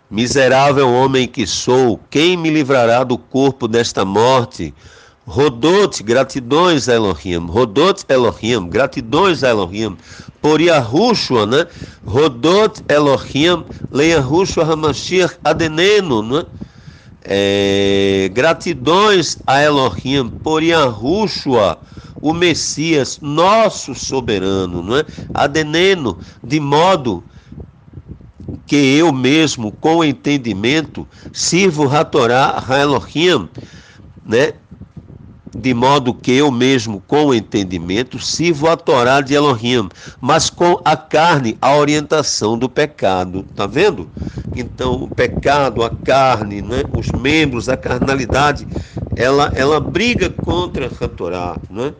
Miserável homem que sou, quem me livrará do corpo desta morte? Rodot, gratidões a Elohim. Rodot Elohim, gratidões a Elohim. Por Yahushua, né? Rodot Elohim, Leyahushua Hamashiach Adeneno, né? Gratidões a Elohim por Yahushua, o Messias, nosso soberano, não é? Adeneno, de modo que eu mesmo, com entendimento, sirvo a Torá a Elohim, né? De modo que eu mesmo, com entendimento, sirvo a Torá de Elohim, mas com a carne, a orientação do pecado. Tá vendo? Então, o pecado, a carne, né? Os membros, a carnalidade, ela briga contra a Torá, né?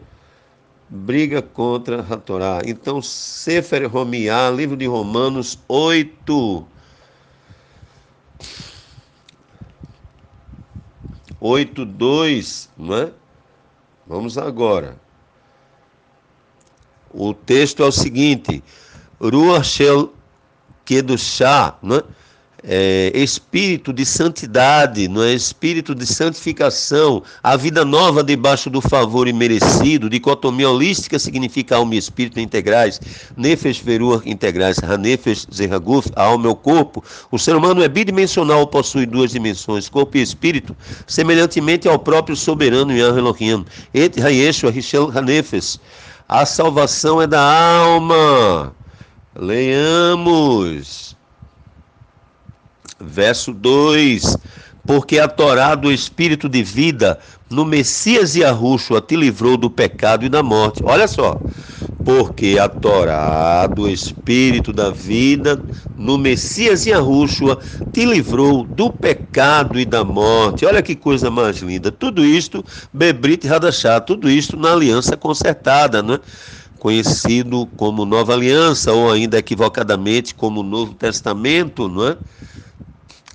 Briga contra a Torá. Então, Sefer Romiá, livro de Romanos 8:2, né? Vamos agora. O texto é o seguinte: Ruach Shel Kedushá, né? Espírito de santidade, não é? Espírito de santificação, a vida nova debaixo do favor imerecido. Dicotomia holística significa alma e espírito integrais, Nefesh Veruach integrais, Hanefesh Zeraguf, a alma é o corpo. O ser humano é bidimensional, possui duas dimensões, corpo e espírito, semelhantemente ao próprio soberano Yahweh Elohim. Et Hayeshua Rishel Hanefesh. A salvação é da alma. Leiamos. Verso 2: porque a Torá do Espírito de vida no Messias Yahushua te livrou do pecado e da morte. Olha só. Porque a Torá do Espírito da vida no Messias Yahushua te livrou do pecado e da morte. Olha que coisa mais linda. Tudo isto, Bebrit Hadashah, tudo isto na aliança consertada, né? Conhecido como Nova Aliança, ou ainda equivocadamente como Novo Testamento, não é?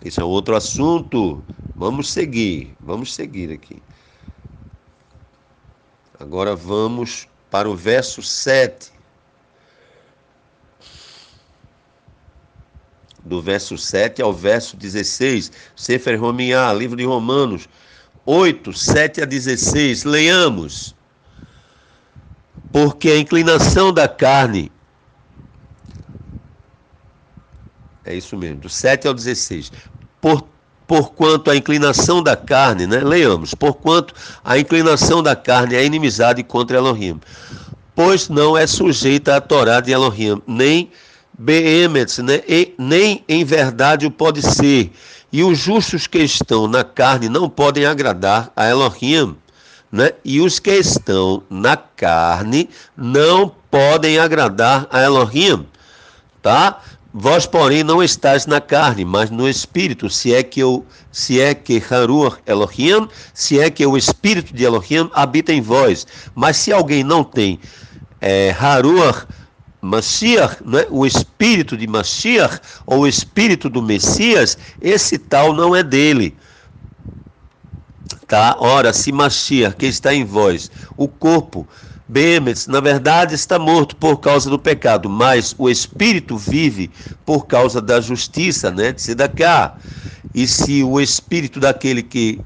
Esse é outro assunto. Vamos seguir aqui. Agora vamos para o verso 7. Do verso 7 ao verso 16. Sefer Romiá, livro de Romanos 8, 7 a 16. Leiamos. Porque a inclinação da carne... É isso mesmo, do 7 ao 16. Porquanto a inclinação da carne, né? Leiamos. Porquanto a inclinação da carne é inimizade contra Elohim. Pois não é sujeita à Torá de Elohim, nem beemet, né? Nem em verdade o pode ser. E os justos que estão na carne não podem agradar a Elohim, né? E os que estão na carne não podem agradar a Elohim, tá? Vós, porém, não estáis na carne, mas no Espírito, se é que Haruach Elohim, se é que o Espírito de Elohim habita em vós. Mas se alguém não tem Haruach Mashiach, né, o Espírito de Mashiach, ou o Espírito do Messias, esse tal não é dele. Tá? Ora, se Mashiach, que está em vós, o corpo... Behemoth, na verdade, está morto por causa do pecado, mas o espírito vive por causa da justiça, né? De Sedaká. E se o espírito daquele que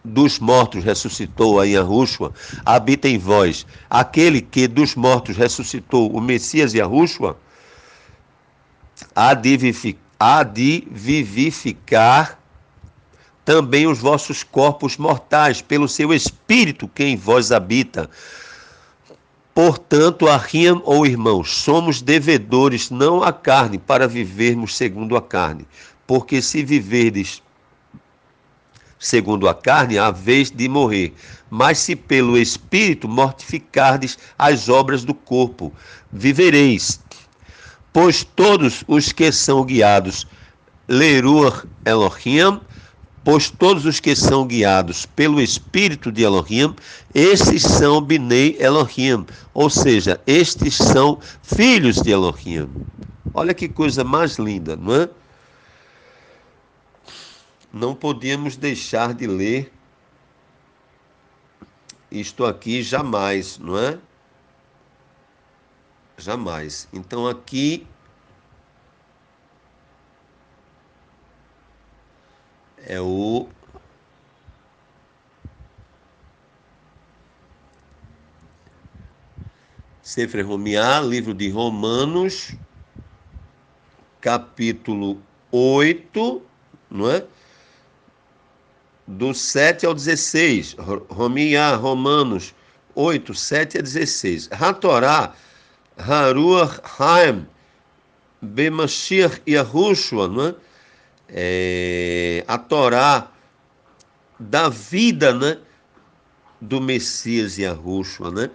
dos mortos ressuscitou em Yahushua habita em vós, aquele que dos mortos ressuscitou o Messias Yahushua, há de vivificar também os vossos corpos mortais, pelo seu Espírito que em vós habita. Portanto, Ahim, ou irmãos, somos devedores não à carne, para vivermos segundo a carne. Porque se viverdes segundo a carne, há vez de morrer. Mas se pelo Espírito mortificardes as obras do corpo, vivereis. Pois todos os que são guiados, Leruach Elohim, pois todos os que são guiados pelo Espírito de Elohim, esses são Binei Elohim, ou seja, estes são filhos de Elohim. Olha que coisa mais linda, não é? Não podemos deixar de ler isto aqui jamais, não é? Jamais. Então aqui é o Sefer Romiá, livro de Romanos, capítulo 8, não é? Do 7 ao 16. Romiá, Romanos 8, 7 a 16. HaTorá, Haruach Haim, Bemashiach Yahushua, não é? A Torá da vida, né? Do Messias Yahushua, né?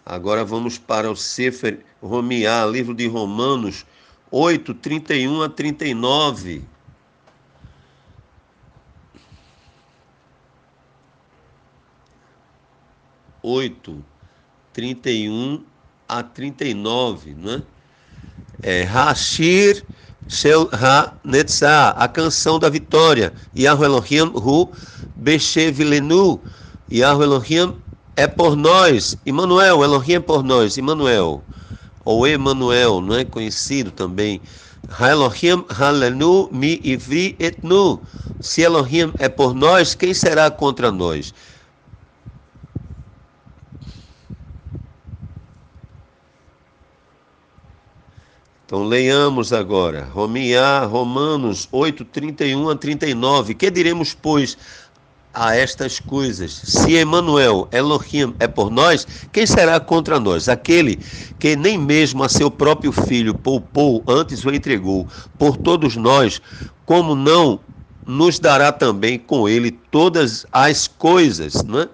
Agora vamos para o Sefer Romiá, livro de Romanos 8, 31 a 39. 8, 31 a 39, né? Hashir Shel Ha-Netzah, a canção da vitória. Yahu Elohim Hu Beshevilenu, Yahu Elohim é por nós. Emmanuel, Elohim é por nós. Emmanuel, ou Emanuel, não é conhecido também. Ha-Elohim Halenu Mi Ivri Etnu. Se Elohim é por nós, quem será contra nós? Então leiamos agora, Romanos 8, 31 a 39. Que diremos, pois, a estas coisas? Se Emmanuel, Elohim, é por nós, quem será contra nós? Aquele que nem mesmo a seu próprio filho poupou, antes o entregou por todos nós, como não nos dará também com ele todas as coisas, não é?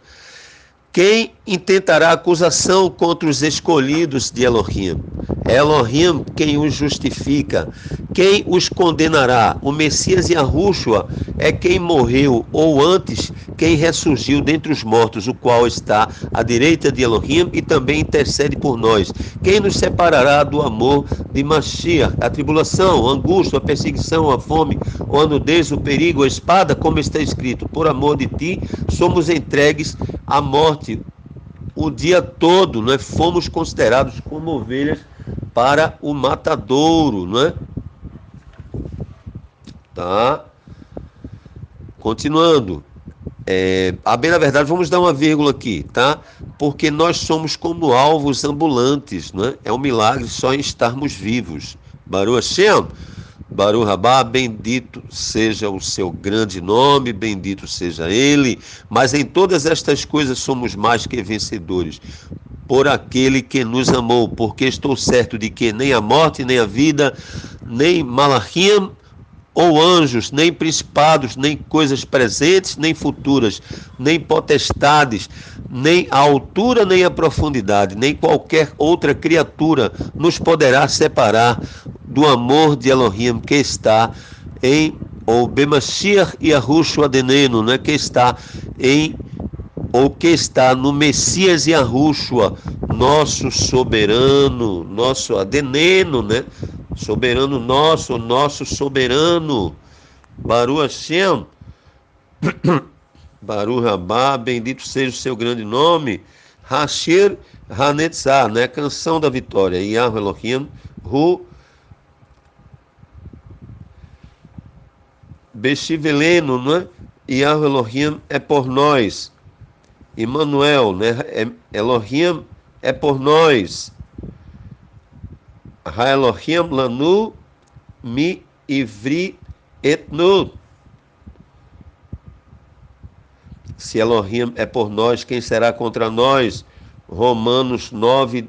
Quem intentará acusação contra os escolhidos de Elohim? É Elohim quem os justifica. Quem os condenará? O Messias Yahushua é quem morreu, ou antes, quem ressurgiu dentre os mortos, o qual está à direita de Elohim e também intercede por nós. Quem nos separará do amor de Mashiach? A tribulação, a angústia, a perseguição, a fome, a nudez, o perigo, a espada, como está escrito, por amor de ti, somos entregues à morte o dia todo, não é? Fomos considerados como ovelhas para o matadouro, não é? Tá? Continuando. Bem, na verdade, vamos dar uma vírgula aqui, tá? Porque nós somos como alvos ambulantes, não é? É um milagre só em estarmos vivos. Baruch Hashem, Baruch Rabá, bendito seja o seu grande nome, bendito seja ele, mas em todas estas coisas somos mais que vencedores, por aquele que nos amou, porque estou certo de que nem a morte, nem a vida, nem malachim, ou anjos, nem principados, nem coisas presentes, nem futuras, nem potestades, nem a altura, nem a profundidade, nem qualquer outra criatura nos poderá separar do amor de Elohim que está em ou Bemashiach Yahushua Adeneno, né, que está em ou que está no Messias Yahushua, nosso soberano, nosso Adeneno, né? Soberano nosso, nosso soberano. Baruch Hashem, Baruch Rabá, bendito seja o seu grande nome. Hashir Hanetzah, né? Canção da vitória. Yahu Elohim Hu Beshiveleno, né? Yahu Elohim é por nós. Emmanuel, né? Elohim é por nós. Ha Elohim lanu mi ivri etnu. Se Elohim é por nós, quem será contra nós? Romanos 9,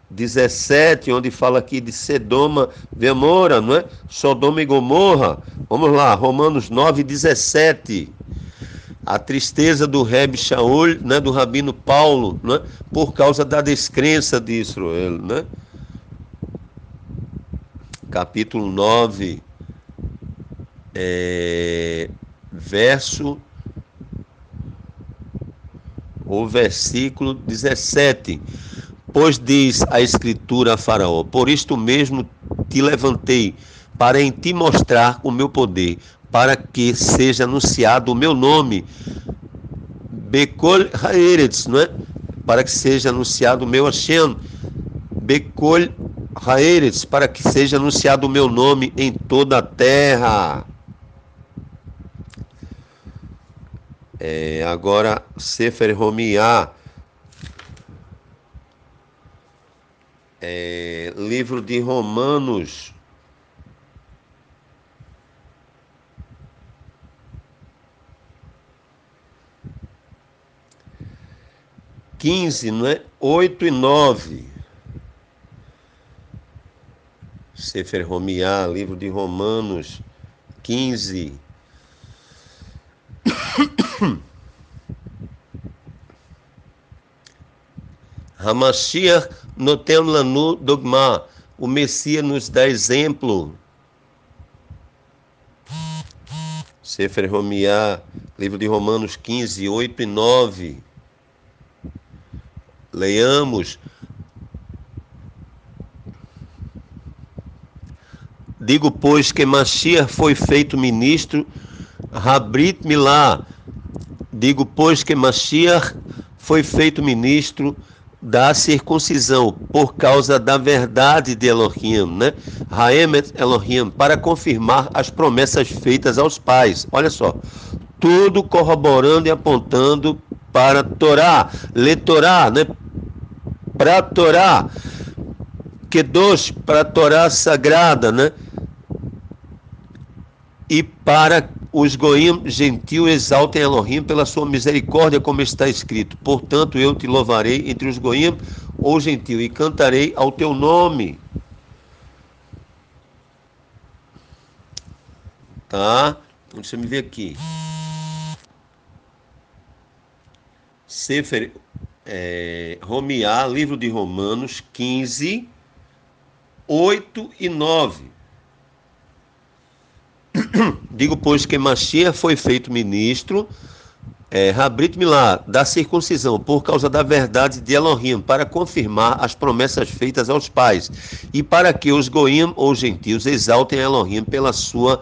17, onde fala aqui de Sedoma, Vemora, não é? Sodoma e Gomorra. Vamos lá, Romanos 9, 17. A tristeza do Reb Shaul, né, do Rabino Paulo, né, por causa da descrença de Israel, né? Capítulo 9, versículo 17. Pois diz a Escritura a Faraó: por isto mesmo te levantei, para em ti mostrar o meu poder, para que seja anunciado o meu nome, Bekol Haeretz, não é? Para que seja anunciado o meu Hashem, Bekol Haeretz, para que seja anunciado o meu nome em toda a terra. Agora, Sefer Romiá, livro de Romanos, 15, não é? 8 e 9. Sefer Romiá, livro de Romanos, 15. Hamashiach notem lanu dogma. O Messias nos dá exemplo. Sefer Romiá, livro de Romanos 15, 8 e 9. Leiamos. Digo, pois, que Mashiach foi feito ministro, Habrit Milá. Digo, pois, que Mashiach foi feito ministro da circuncisão, por causa da verdade de Elohim, né? Haemet Elohim, para confirmar as promessas feitas aos pais. Olha só, tudo corroborando e apontando para Torá, Letorá, né? Para Torá, Kedosh, para a Torá sagrada, né? E para os goim gentil exaltem Elohim pela sua misericórdia, como está escrito. Portanto, eu te louvarei entre os goim ou gentil e cantarei ao teu nome. Tá? Então, deixa eu me ver aqui. Sefer Romiá, livro de Romanos, 15, 8 e 9. Digo, pois, que Mashiach foi feito ministro, Habrit Milá, da circuncisão, por causa da verdade de Elohim, para confirmar as promessas feitas aos pais, e para que os goim ou gentios exaltem Elohim pela sua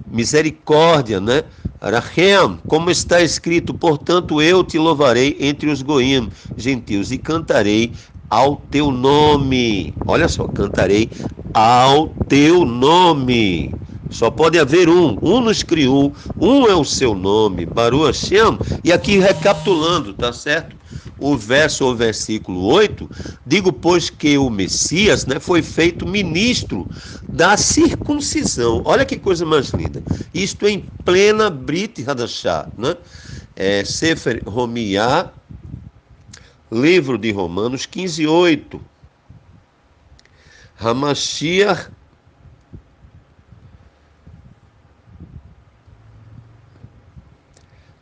misericórdia, né? Rachem, como está escrito, portanto eu te louvarei entre os goim gentios e cantarei ao teu nome. Olha só, cantarei ao teu nome. Só pode haver um nos criou, um é o seu nome, Baruch Hashem. E aqui recapitulando, tá certo? O verso ou versículo 8, digo, pois, que o Messias, né, foi feito ministro da circuncisão. Olha que coisa mais linda. Isto em plena Brit Hadashah, né? Sefer Romiá, livro de Romanos 15, 8. Hamashiach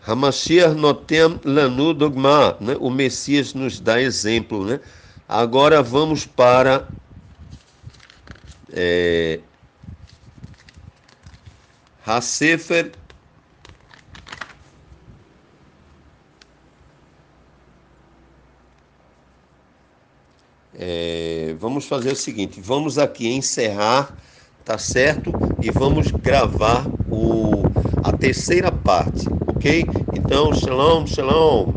Hamashiach notem lanu dogma, né? O Messias nos dá exemplo, né? Agora vamos para Hasefer vamos fazer o seguinte, vamos aqui encerrar, tá certo? E vamos gravar a terceira parte, ok? Então, shalom, shalom.